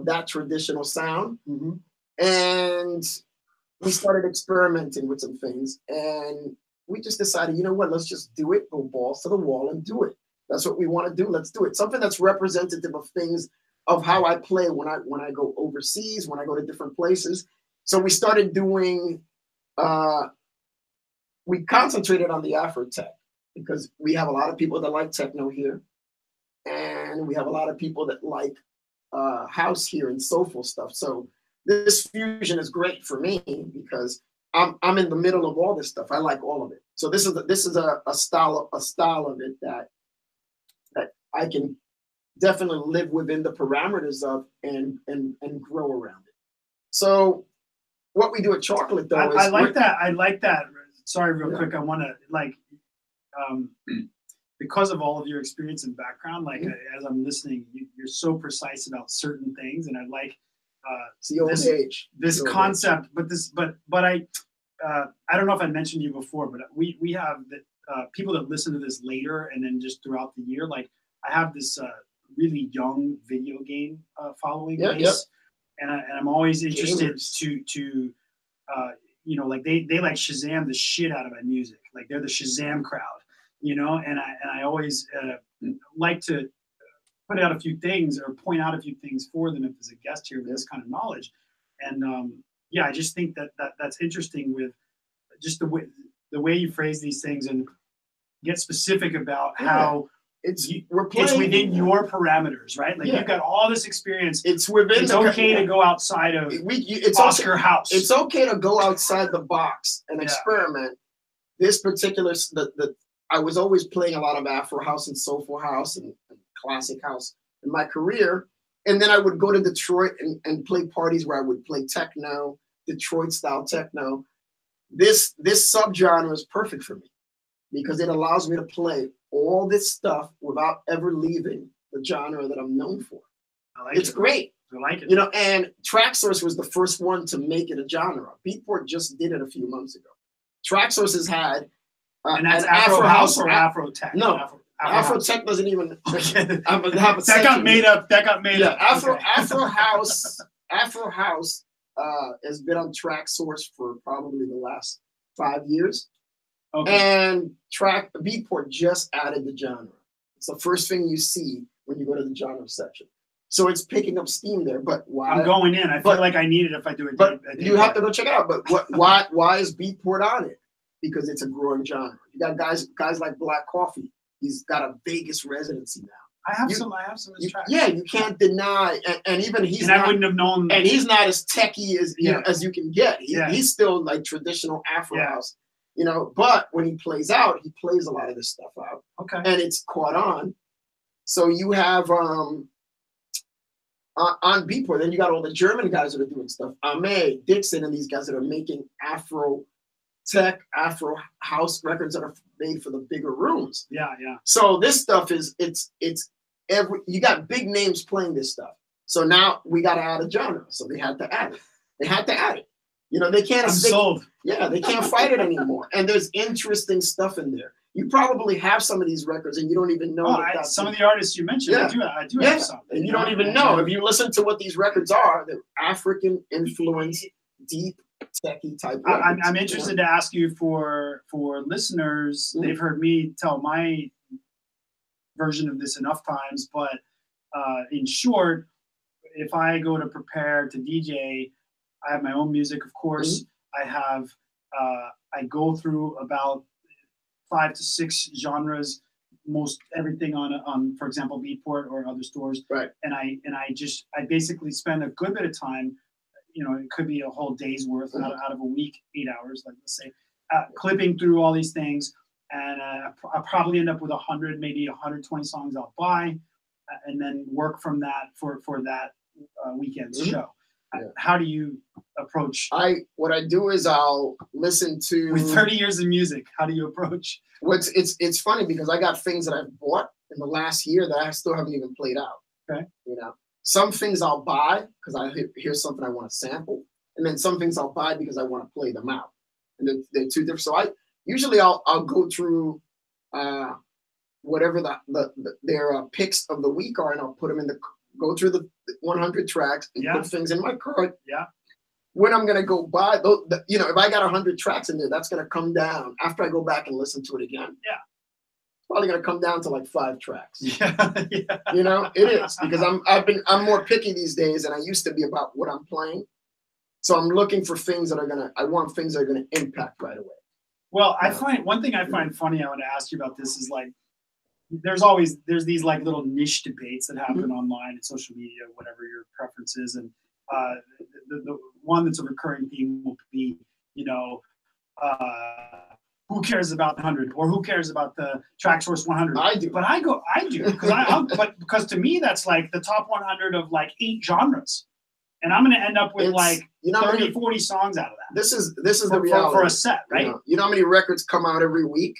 that traditional sound. And we started experimenting with some things, and we just decided, you know what, let's just do it, go balls to the wall and do it. That's what we want to do. Let's do it. Something that's representative of things, of how I play when I go overseas, when I go to different places. So we started doing, we concentrated on the Afro tech because we have a lot of people that like techno here, and we have a lot of people that like house here and soulful stuff. So this fusion is great for me because I'm in the middle of all this stuff. I like all of it. So this is a style of it that I can definitely live within the parameters of and grow around it. So what we do at Chocolate though is I like that. Sorry, real quick. I want to because of all of your experience and background, as I'm listening, you're so precise about certain things, and I like this concept. But I don't know if I mentioned you before, but we have people that listen to this later and then just throughout the year. Like I have this really young video game following base, and I'm always interested to like they like Shazam the shit out of my music. Like they're the Shazam crowd. And I always like to put out a few things or point out a few things for them if there's a guest here with this kind of knowledge. And I just think that's interesting with just the way you phrase these things and get specific about how it's within your parameters, right? Like you've got all this experience. It's within. It's okay to go outside of Oscar House. It's okay to go outside the box and experiment. This particular I was always playing a lot of Afro house and soulful house and classic house in my career. And then I would go to Detroit and play parties where I would play techno, Detroit style techno. This subgenre is perfect for me because it allows me to play all this stuff without ever leaving the genre that I'm known for. It's great. I like it. And TrackSource was the first one to make it a genre. Beatport just did it a few months ago. TrackSource has had and that's Afro House or Afro Tech? No, Afro Tech doesn't even have a that got made up. That got made up. Afro House has been on TrackSource for probably the last 5 years. Okay. And Beatport just added the genre. It's the first thing you see when you go to the genre section. So it's picking up steam there. But why? I'm going in. I feel like I need it if I do it. But you have to go check it out. But why is Beatport on it? Because it's a growing genre. You got guys like Black Coffee. He's got a Vegas residency now. I have some of his tracks. Yeah, you can't deny, and even he's. And I wouldn't have known. And he's not as techie as as you can get. He's still like traditional Afro house, But when he plays out, he plays a lot of this stuff out. Okay. And it's caught on. So you have on Beatport, then you got all the German guys that are doing stuff. Ame, Dixon, and these guys that are making Afro tech, Afro house records that are made for the bigger rooms. Yeah. So this stuff is you got big names playing this stuff. So now we got to add a genre. So they had to add it. They can't. Sold. Yeah, they can't fight it anymore. And there's interesting stuff in there. You probably have some of these records and you don't even know. Some of the artists you mentioned, I do have some. And you don't even know. If you listen to what these records are, they're African influence, deep techie type. I'm interested to ask you for listeners. Mm-hmm. They've heard me tell my version of this enough times, but in short, if I go to prepare to DJ, I have my own music, of course. Mm-hmm. I go through about 5 to 6 genres, most everything on for example Beatport or other stores. Right. And I basically spend a good bit of time. It could be a whole day's worth out of a week, 8 hours, like let's say, clipping through all these things, and I'll probably end up with 100, maybe 120 songs I'll buy, and then work from that for that weekend's Mm-hmm. show. Yeah. How do you approach? What I do is I'll listen to. With 30 years of music, how do you approach? It's funny because I got things that I've bought in the last year that I still haven't even played out. Okay. You know, some things I'll buy because I hear something I want to sample, and then some things I'll buy because I want to play them out, and they're two different. So I'll go through whatever their picks of the week are, and I'll put them go through the 100 tracks and put things in my cart. Yeah. When I'm gonna go buy those, if I got 100 tracks in there, that's gonna come down after I go back and listen to it again. Yeah. It's probably gonna come down to like 5 tracks. Yeah. It is because I'm more picky these days than I used to be about what I'm playing. So I'm looking for things that I want things that are gonna impact right away. Well, I find one thing I find funny. I want to ask you about this is like, there's these like little niche debates that happen online and social media, whatever your preference is, and the one that's a recurring theme will be, who cares about the 100 or who cares about the track source 100? I do, but I do because to me that's like the top 100 of like 8 genres, and I'm going to end up with 30, 40 songs out of that. This is the reality for a set, right? You know how many records come out every week?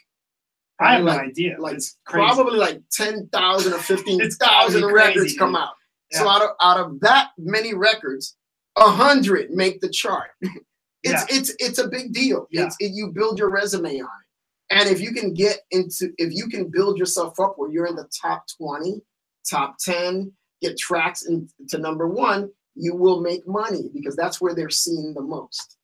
I have no idea. Like it's crazy. Probably like 10,000 or 15,000 records come out. Yeah. So out of that many records, 100 make the chart. It's a big deal. Yeah. You build your resume on it, and if you can build yourself up where you're in the top 20, top 10, get tracks into number 1, you will make money because that's where they're seen the most.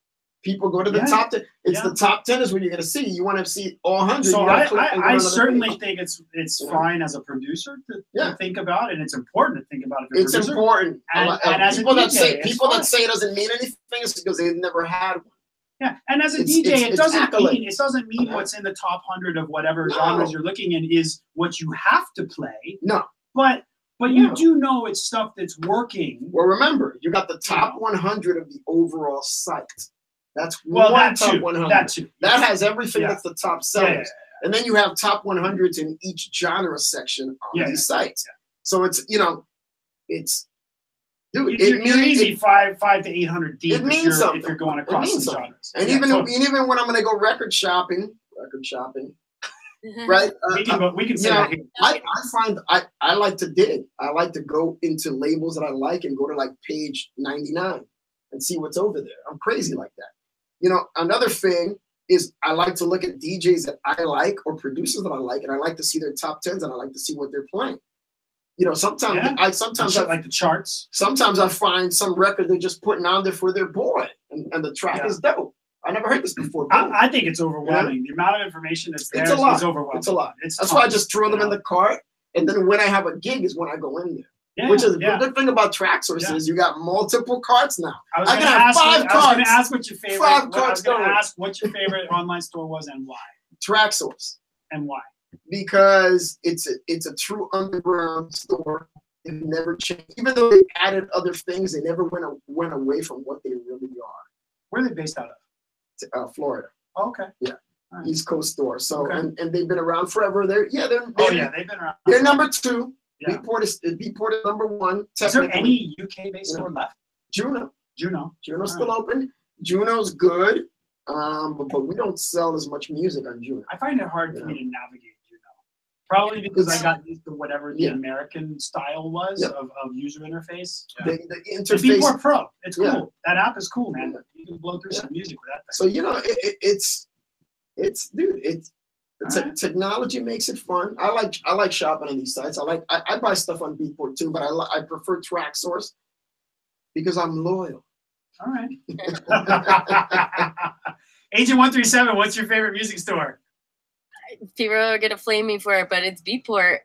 People go to the top 10. It's the top 10 is where you're going to see. You want to see all 100. So I certainly think it's fine as a producer to think about, and it's important to think about it. It's important. And as people a DJ, that say it doesn't mean anything is because they've never had one. Yeah, and as a DJ, it doesn't mean what's in the top 100 of whatever genres you're looking in is what you have to play. No, but you do know it's stuff that's working. Well, remember, you got the top 100 of the overall site. That's top too. 100. That too. That has everything that's the top sellers. Yeah. And then you have top 100s in each genre section on these sites. So it's, dude, you're easy 500 to 800 deep if you're going across the genres. And even when I'm going to go record shopping, right? We can say that here. I find I like to dig. I like to go into labels that I like and go to like page 99 and see what's over there. I'm crazy like that. Another thing is I like to look at DJs that I like or producers that I like, and I like to see their top 10s and I like to see what they're playing. Sometimes I like the charts. Sometimes I find some record they're just putting on there for their boy, and the track is dope. I never heard this before. I think it's overwhelming. The amount of information that's there is overwhelming. It's a lot. That's why I just throw them in the cart, and then when I have a gig is when I go in there. Which is the good thing about track sources. You got multiple carts now. I can have 5 carts. I was going to ask what your favorite. 5 carts. I was going to ask what your favorite online store was and why. Track Source. And why? Because it's a true underground store. It never changed. Even though they added other things, they never went away from what they really are. Where are they based out of? Florida. Oh, okay. Yeah. Right. East Coast store. So and they've been around forever. They've been around. They're number 2. Yeah. Beatport is number 1. Is there any UK-based store left? Juno's still open. Juno's good, but we don't sell as much music on Juno. I find it hard for me to navigate Juno. Probably because I got used to whatever the American style was of user interface. Yeah. The interface. Beatport Pro. It's cool. Yeah. That app is cool, man. You can blow through some music with that thing. So technology makes it fun. I like shopping on these sites. I buy stuff on Beatport too, but I prefer Track Source because I'm loyal. All right. Agent 137, what's your favorite music store? People are gonna flame me for it, but it's Beatport.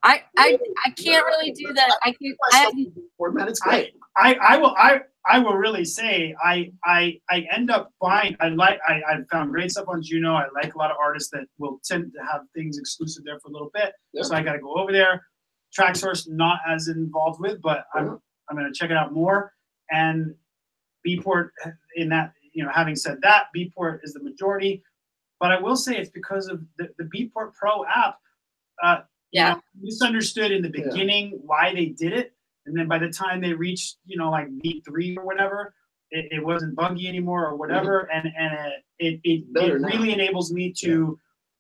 I can't really do that. It's great. I will really say I end up buying. I found great stuff on Juno. I like a lot of artists that will tend to have things exclusive there for a little bit. Yeah. So I got to go over there. Track Source not as involved with, but I'm going to check it out more. And Beatport in that, having said that, Beatport is the majority. But I will say it's because of the Beatport Pro app. Misunderstood in the beginning why they did it. And then by the time they reached, you know, like beat 3 or whatever, it wasn't buggy anymore or whatever. And it really enables me to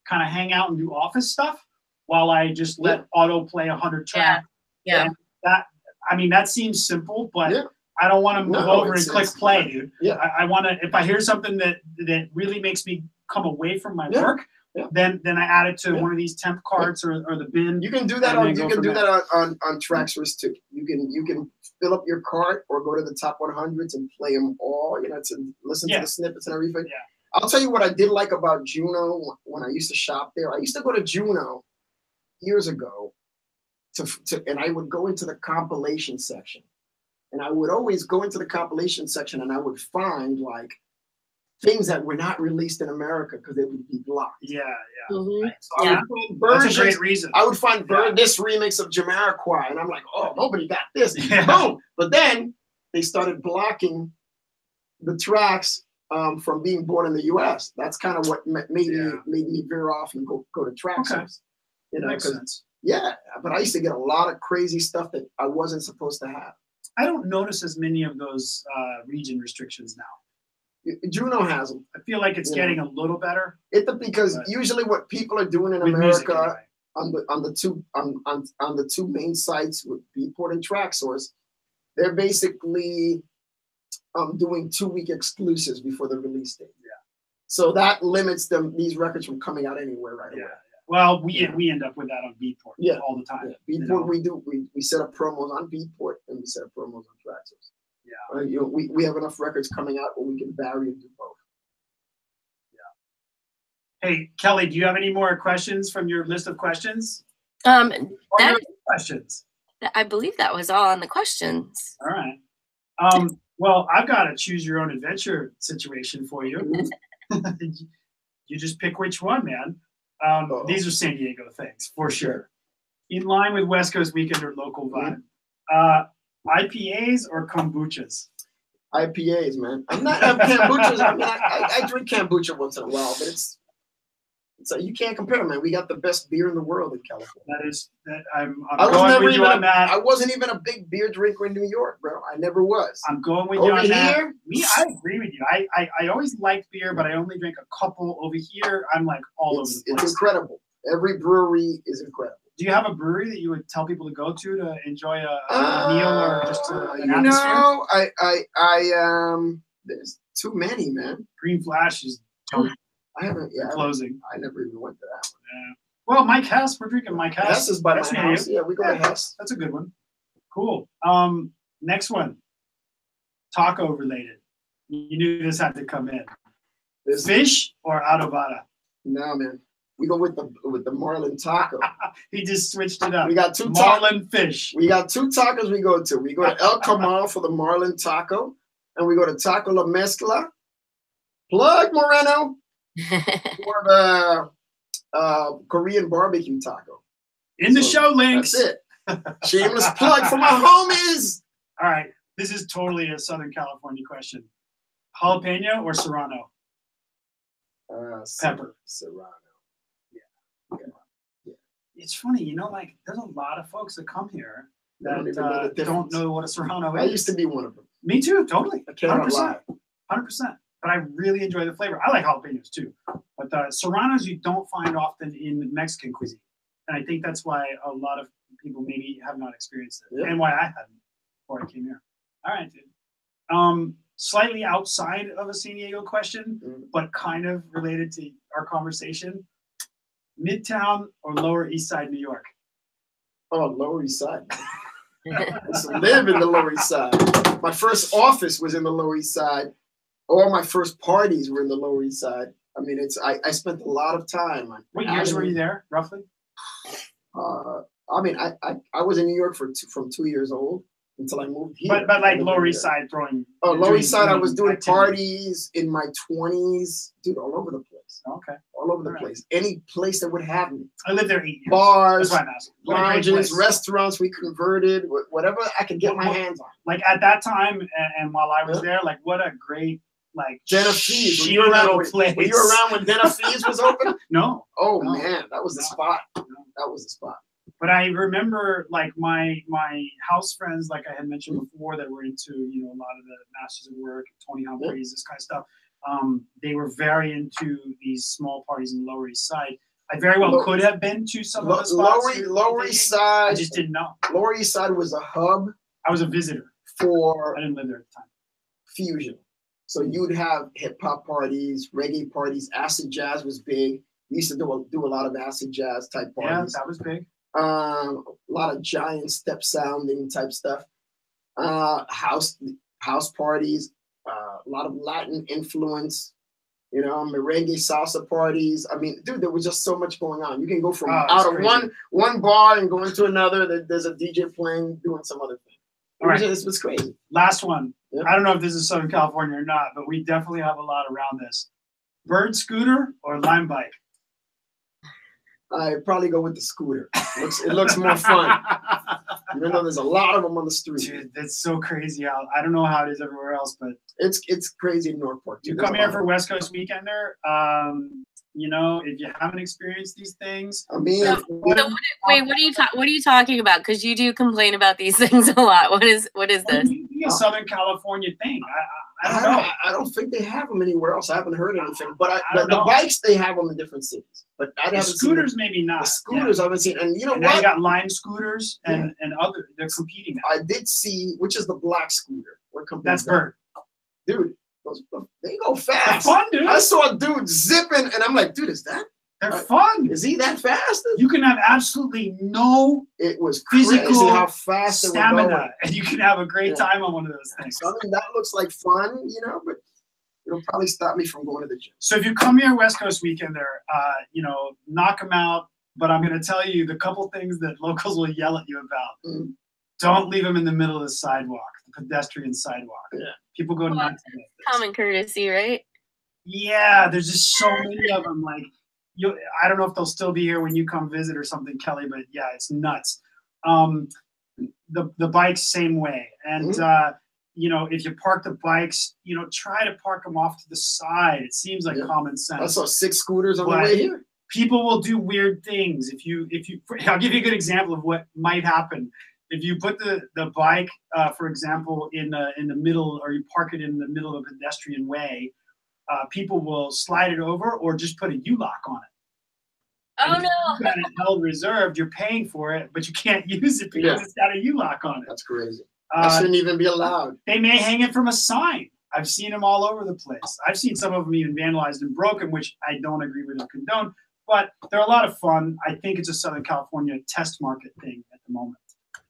kind of hang out and do office stuff while I just let auto play 100 tracks. Yeah. And that, I mean, that seems simple, but I don't want to move over and click play, dude. Yeah. I want to, if I hear something that really makes me come away from my work, then I add it to one of these temp carts or the bin. You can do that on Traxsource too. You can fill up your cart or go to the top 100s and play them all. You know, to listen to the snippets and everything. Yeah. I'll tell you what I did like about Juno when I used to shop there. I used to go to Juno years ago and I would go into the compilation section. And I would always go into the compilation section and I would find like things that were not released in America because they would be blocked. Yeah. Mm-hmm. So that's a great reason. I would find this remix of Jamiroquai and I'm like, oh, nobody got this. Boom. But then they started blocking the tracks from being born in the US. That's kind of what made me veer off and go to Traxsource. Okay. You know, makes sense. Yeah, but I used to get a lot of crazy stuff that I wasn't supposed to have. I don't notice as many of those region restrictions now. Juno has them. I feel like it's getting a little better. Because usually what people are doing in America on the two main sites with Beatport and Traxsource, they're basically doing 2-week exclusives before the release date. Yeah. So that limits these records from coming out anywhere right away. Well, we end up with that on Beatport all the time. Yeah. Beatport, we set up promos on Beatport and we set up promos on Traxsource. Yeah. You know, we have enough records coming out where we can vary and do both. Yeah. Hey, Kelly, do you have any more questions from your list of questions? Questions. I believe that was all on the questions. All right. Well, I've got a choose your own adventure situation for you. You just pick which one, man. These are San Diego things, for sure. In line with West Coast Weekend or local vibe. IPAs or kombuchas? IPAs, man. I'm not kombuchas. I mean, I drink kombucha once in a while, but it's you can't compare them, man. We got the best beer in the world in California. I'm going with you on that. I wasn't even a big beer drinker in New York, bro. I never was. I'm going with you on that. I agree with you. I always liked beer, but I only drink a couple. Over here, I'm like all over the place. It's incredible. Every brewery is incredible. Do you have a brewery that you would tell people to go to enjoy a meal or just an atmosphere? No, I there's too many, man. Green Flash is I haven't. Yeah, closing. I never even went to that one. Yeah. Well, Mike Hess. We're drinking Mike Hess. Hess is by my house. Yeah, we go to Hess. That's a good one. Cool. Next one. Taco related. You knew this had to come in. Fish or adobada? No, man. We go with the marlin taco. He just switched it up. We got two marlin fish. We got 2 tacos we go to. We go to El Camal for the marlin taco, and we go to Taco La Mezcla. Plug Moreno for the Korean barbecue taco. In the show links. That's it. Shameless plug for my homies. All right. This is totally a Southern California question. Jalapeno or Serrano? Pepper. Serrano. Yeah. It's funny, you know, like there's a lot of folks that come here that don't know what a Serrano is. I used to be one of them. Me too, totally. 100%. 100%. But I really enjoy the flavor. I like jalapenos too. But Serranos you don't find often in Mexican cuisine. And I think that's why a lot of people maybe have not experienced it. And why I hadn't before I came here. All right, dude. Slightly outside of a San Diego question, but kind of related to our conversation. Midtown or Lower East Side, New York? Oh, Lower East Side. I used to live in the Lower East Side. My first office was in the Lower East Side. All my first parties were in the Lower East Side. I mean, I spent a lot of time. What years were you there, roughly? I mean, I was in New York from 2 years old until I moved here. But like Lower East Side throwing. Oh, Lower East Side, I was doing parties in my 20s, dude, all over the place. Okay. All over the place. Any place that would have me. I lived there 8 years. Bars, lounges, restaurants we converted, whatever I could get my hands on. Like at that time, and while I was there, like what a great Genevieve. Were you around when Genevieve was open? No. Oh man, that was the spot. That was the spot. But I remember like my house friends, like I had mentioned before, that were into, you know, a lot of the Masters of Work, Tony Humphries, this kind of stuff. They were very into these small parties in the Lower East Side. I very well could have been to some of the spots. Lower East Side. I just didn't know. Lower East Side was a hub. I was a visitor. I didn't live there at the time. Fusion. So you'd have hip hop parties, reggae parties. Acid jazz was big. We used to do a lot of acid jazz type parties. Yeah, that was big. A lot of giant step sounding type stuff. House parties. A lot of Latin influence. You know, merengue salsa parties. I mean, dude, there was just so much going on. You can go from out of one bar and go into another. There's a DJ playing, doing some other thing. All right. This was crazy. Last one. Yep. I don't know if this is Southern California or not, but we definitely have a lot around this. Bird scooter or Lime bike? I'd probably go with the scooter. It looks more fun. Even though there's a lot of them on the street. Dude, that's so crazy out. I don't know how it is everywhere else, but it's crazy in Northport. You come here for West Coast Weekender. You know, if you haven't experienced these things. I mean, what are you talking about? Because you do complain about these things a lot. What is this? A Southern California thing. I don't know. I don't think they have them anywhere else. I haven't heard anything. But the bikes, they have them in different cities. But I haven't scooters, seen maybe not. The scooters, I haven't seen. And you know what? Now you got Lime scooters and other. They're competing now. I did see, which is the black scooter. That's Bird. Dude, they go fast. They're fun, dude. I saw a dude zipping, and I'm like, dude, is that? They're fun. Is he that fast? You can have absolutely no physical how fast stamina, and you can have a great time on one of those things. So, I mean, that looks like fun, you know, but it'll probably stop me from going to the gym. So if you come here West Coast Weekender, you know, knock them out. But I'm going to tell you the couple things that locals will yell at you about. Mm-hmm. Don't leave them in the middle of the sidewalk, the pedestrian sidewalk. Yeah. People go nuts. Common courtesy, right? Yeah, there's just so many of them. Like, I don't know if they'll still be here when you come visit or something, Kelly, but yeah, it's nuts. The bikes, same way. And, you know, if you park the bikes, you know, try to park them off to the side. It seems like common sense. I saw 6 scooters on the way here. People will do weird things. I'll give you a good example of what might happen. If you put the bike, for example, in the middle, or you park it in the middle of a pedestrian way, people will slide it over or just put a U-lock on it. Oh, no. You've got it held reserved. You're paying for it, but you can't use it because it's got a U-lock on it. That's crazy. That shouldn't even be allowed. They may hang it from a sign. I've seen them all over the place. I've seen some of them even vandalized and broken, which I don't agree with or condone. But they're a lot of fun. I think it's a Southern California test market thing at the moment.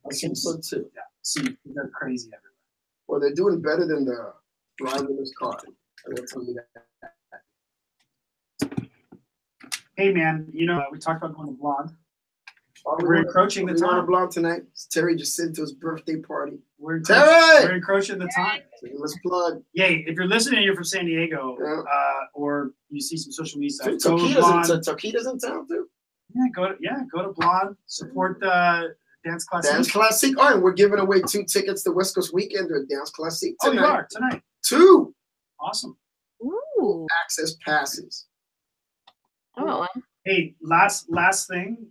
I think so too. Yeah, see, they're crazy everywhere. Well, they're doing better than the driverless car. I will tell you that. Hey, man, you know, we talked about going to Blonde. We're encroaching the time. We're going to Blonde tonight. Terry just sent to his birthday party. We're Terry! Encroaching the time. Let's plug. Yay, if you're listening, you're from San Diego, or you see some social media sites. Tokida's in town too. Yeah, go to Blonde. Support the Dance Classic. Dance Classic. Oh, and we're giving away 2 tickets to West Coast Weekend at Dance Classic tonight. Oh, you are tonight. 2. Awesome. Ooh. Access passes. Oh. Hey, last thing.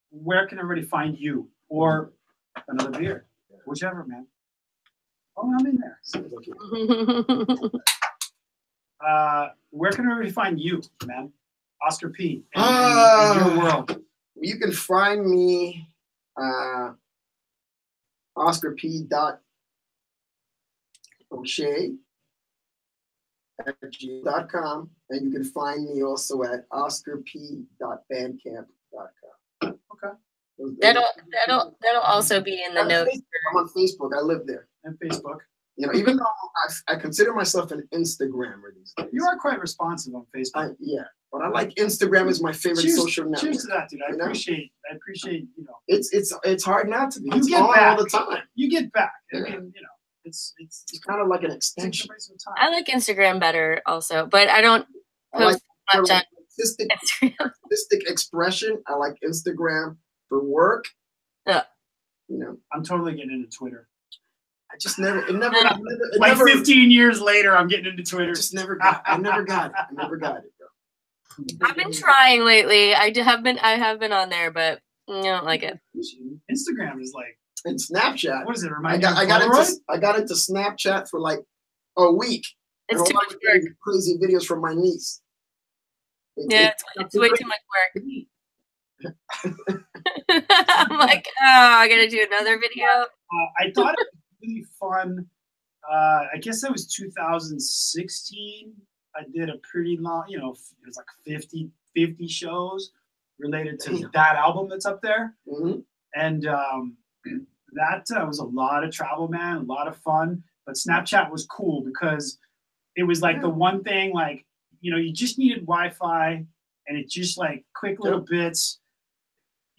Where can everybody find you or another beer, whichever, man? Oh, I'm in there. Where can everybody find you, man? Oscar P. In your world. You can find me oscarp.poche@gmail.com, and you can find me also at oscarp.bandcamp.com. Okay. That'll also be in the notes. I'm on Facebook. I live there. And Facebook. You know, even though I consider myself an Instagrammer these days. You are quite responsive on Facebook. But I like Instagram is my favorite social network. Cheers to that, dude. I appreciate, you know. It's hard not to be. You get back all the time. You get back. I mean, you know, it's kind of like an extension. I like Instagram better also, but I don't post much on artistic expression. I like Instagram for work. Yeah. You know, I'm totally getting into Twitter. I just never. 15 years later, I'm getting into Twitter. I never got it, bro. I've been trying lately. I have been on there, but I don't like it. Instagram is like. And Snapchat. What does it I remind you? I got into Snapchat for like a week. It's too much work. Crazy videos from my niece. Yeah, it's way too much work. I'm like, oh, I gotta do another video. I thought it was really fun. I guess that was 2016. I did a pretty long, it was like 50 shows related to that album that's up there. Mm-hmm. And that was a lot of travel, man, a lot of fun. But Snapchat was cool because it was like the one thing, like, you just needed Wi-Fi, and it just like quick little bits,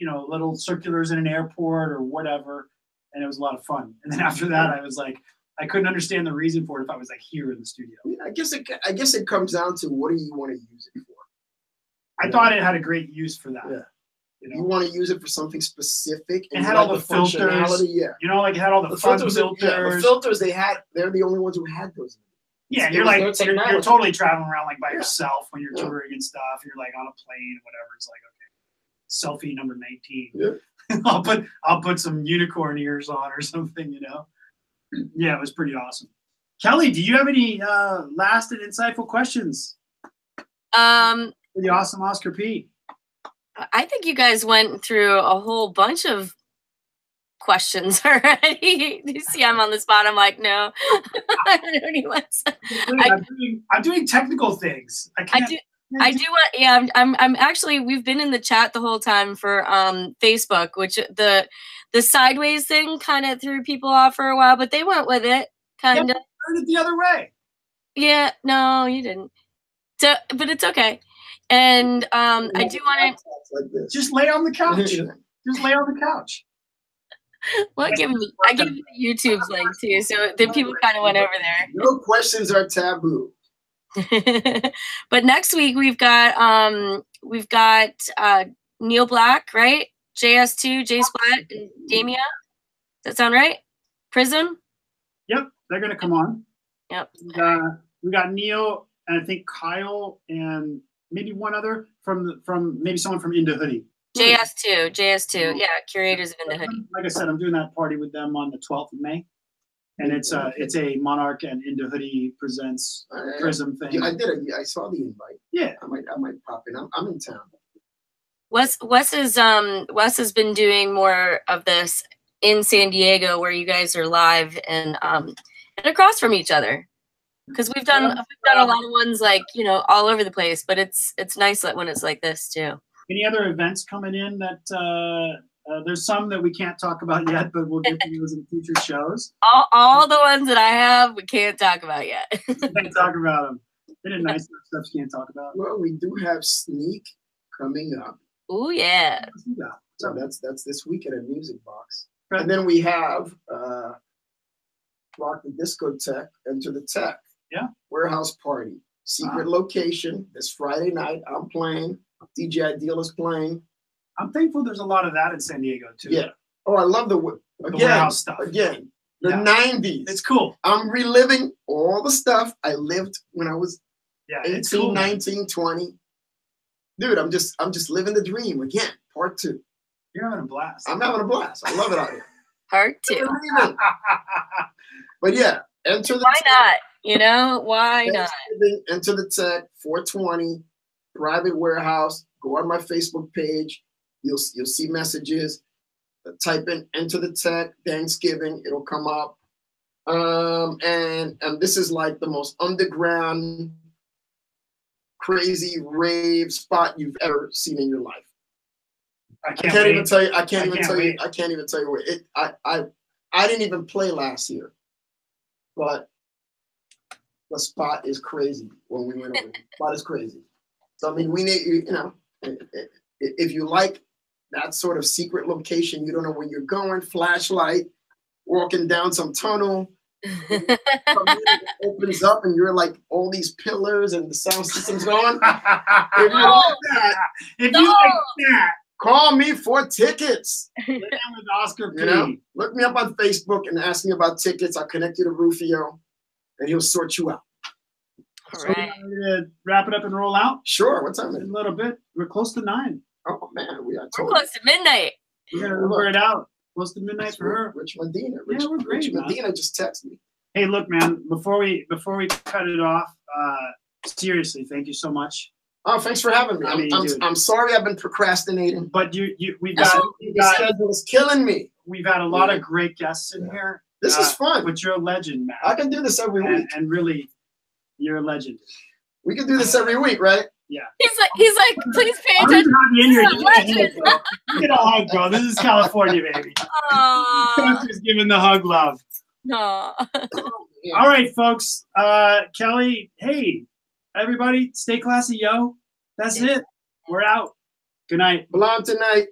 little circulars in an airport or whatever. And it was a lot of fun. And then after that, I was like, I couldn't understand the reason for it if I was like here in the studio. I guess it comes down to what do you want to use it for? I thought it had a great use for that. Yeah. You want to use it for something specific. And it had all the filters. Yeah. Like it had all the fun filters. The filters they're the only ones who had those. Yeah, you're like you're totally traveling around like by yourself when you're touring and stuff. You're like on a plane, whatever. It's like, okay, selfie number 19. Yeah. I'll put some unicorn ears on or something, Yeah, it was pretty awesome. Kelly, do you have any last and insightful questions? For the awesome Oscar P. I think you guys went through a whole bunch of questions already. You see, I'm on the spot. I'm like, no, I don't even. I'm doing technical things. I do want. Yeah, I'm actually. We've been in the chat the whole time for Facebook, which the sideways thing kind of threw people off for a while, but they went with it, kind of. Turned it the other way. Yeah, no, you didn't. So, but it's okay. And I do want to just lay on the couch. Just lay on the couch. Well, I give you the YouTube's link too, so the people kind of went over there. No questions are taboo. But next week we've got Neil Black, right? JS2, J Splat, and Damia. Does that sound right? Prism. Yep, they're gonna come on. Yep. We got Neil and I think Kyle and maybe one other from maybe someone from Into Hoodie. JS2, yeah, curators of Into Hoodie. Like I said, I'm doing that party with them on the 12th of May, and it's a Monarch and Into Hoodie presents Prism thing. Yeah, I saw the invite. Yeah, I might pop in. I'm in town. Wes has been doing more of this in San Diego, where you guys are live and across from each other. Because we've done a lot of ones like all over the place, but it's nice when it's like this too. Any other events coming in that there's some that we can't talk about yet, but we'll get to those in future shows. All the ones that I have, we can't talk about yet. We can't talk about them. They did nice stuff you can't talk about. Well, we do have Sneak coming up. Oh yeah. So that's this weekend at Music Box, right. And then we have Rock the Discotheque, Enter the Tech. Yeah. Warehouse Party. Secret location. This Friday night. I'm playing. DJ Ideal is playing. I'm thankful there's a lot of that in San Diego too. Yeah. Oh, I love the warehouse stuff. Again, the 90s. It's cool. I'm reliving all the stuff I lived when I was 18, cool, 19, 20. Dude, I'm just living the dream again. Part 2. You're having a blast. I'm having a blast. I love it out here. Part 2. But yeah, Enter the Why not? Why not? Enter the Tech, 420, private warehouse. Go on my Facebook page. You'll see messages. Type in Enter the Tech, Thanksgiving. It'll come up. And this is like the most underground, crazy rave spot you've ever seen in your life. I can't even tell you. I can't even tell you where I didn't even play last year, but the spot is crazy when we went over. The spot is crazy. So I mean, we need if you like that sort of secret location, you don't know where you're going. Flashlight, walking down some tunnel. Opens up and you're like all these pillars and the sound system's going. If you like that, call me for tickets. With Oscar P. Look me up on Facebook and ask me about tickets. I'll connect you to Rufio and he'll sort you out. All So right. we're gonna wrap it up and roll out. Sure. What time is In it? a little bit. We're close to 9. Oh man, We're close to midnight. We're gonna Uber it out. Close to midnight for her. Rich Medina. Yeah, we're great, Rich man. Medina just texted me. Hey, look, man. Before we cut it off, seriously, thank you so much. Oh, thanks for having me. I mean, I'm sorry I've been procrastinating. But we've the got schedule is killing me. We've had a lot of great guests in here. This is fun. But you're a legend, man. I can do this every week. And really, you're a legend. We can do this every week, right? Yeah. He's like, please pay attention. You get a hug, bro. This is California, baby. Just giving the hug love. No. All right, folks. Kelly, hey, everybody, stay classy, yo. That's it. We're out. Good night. Belong tonight.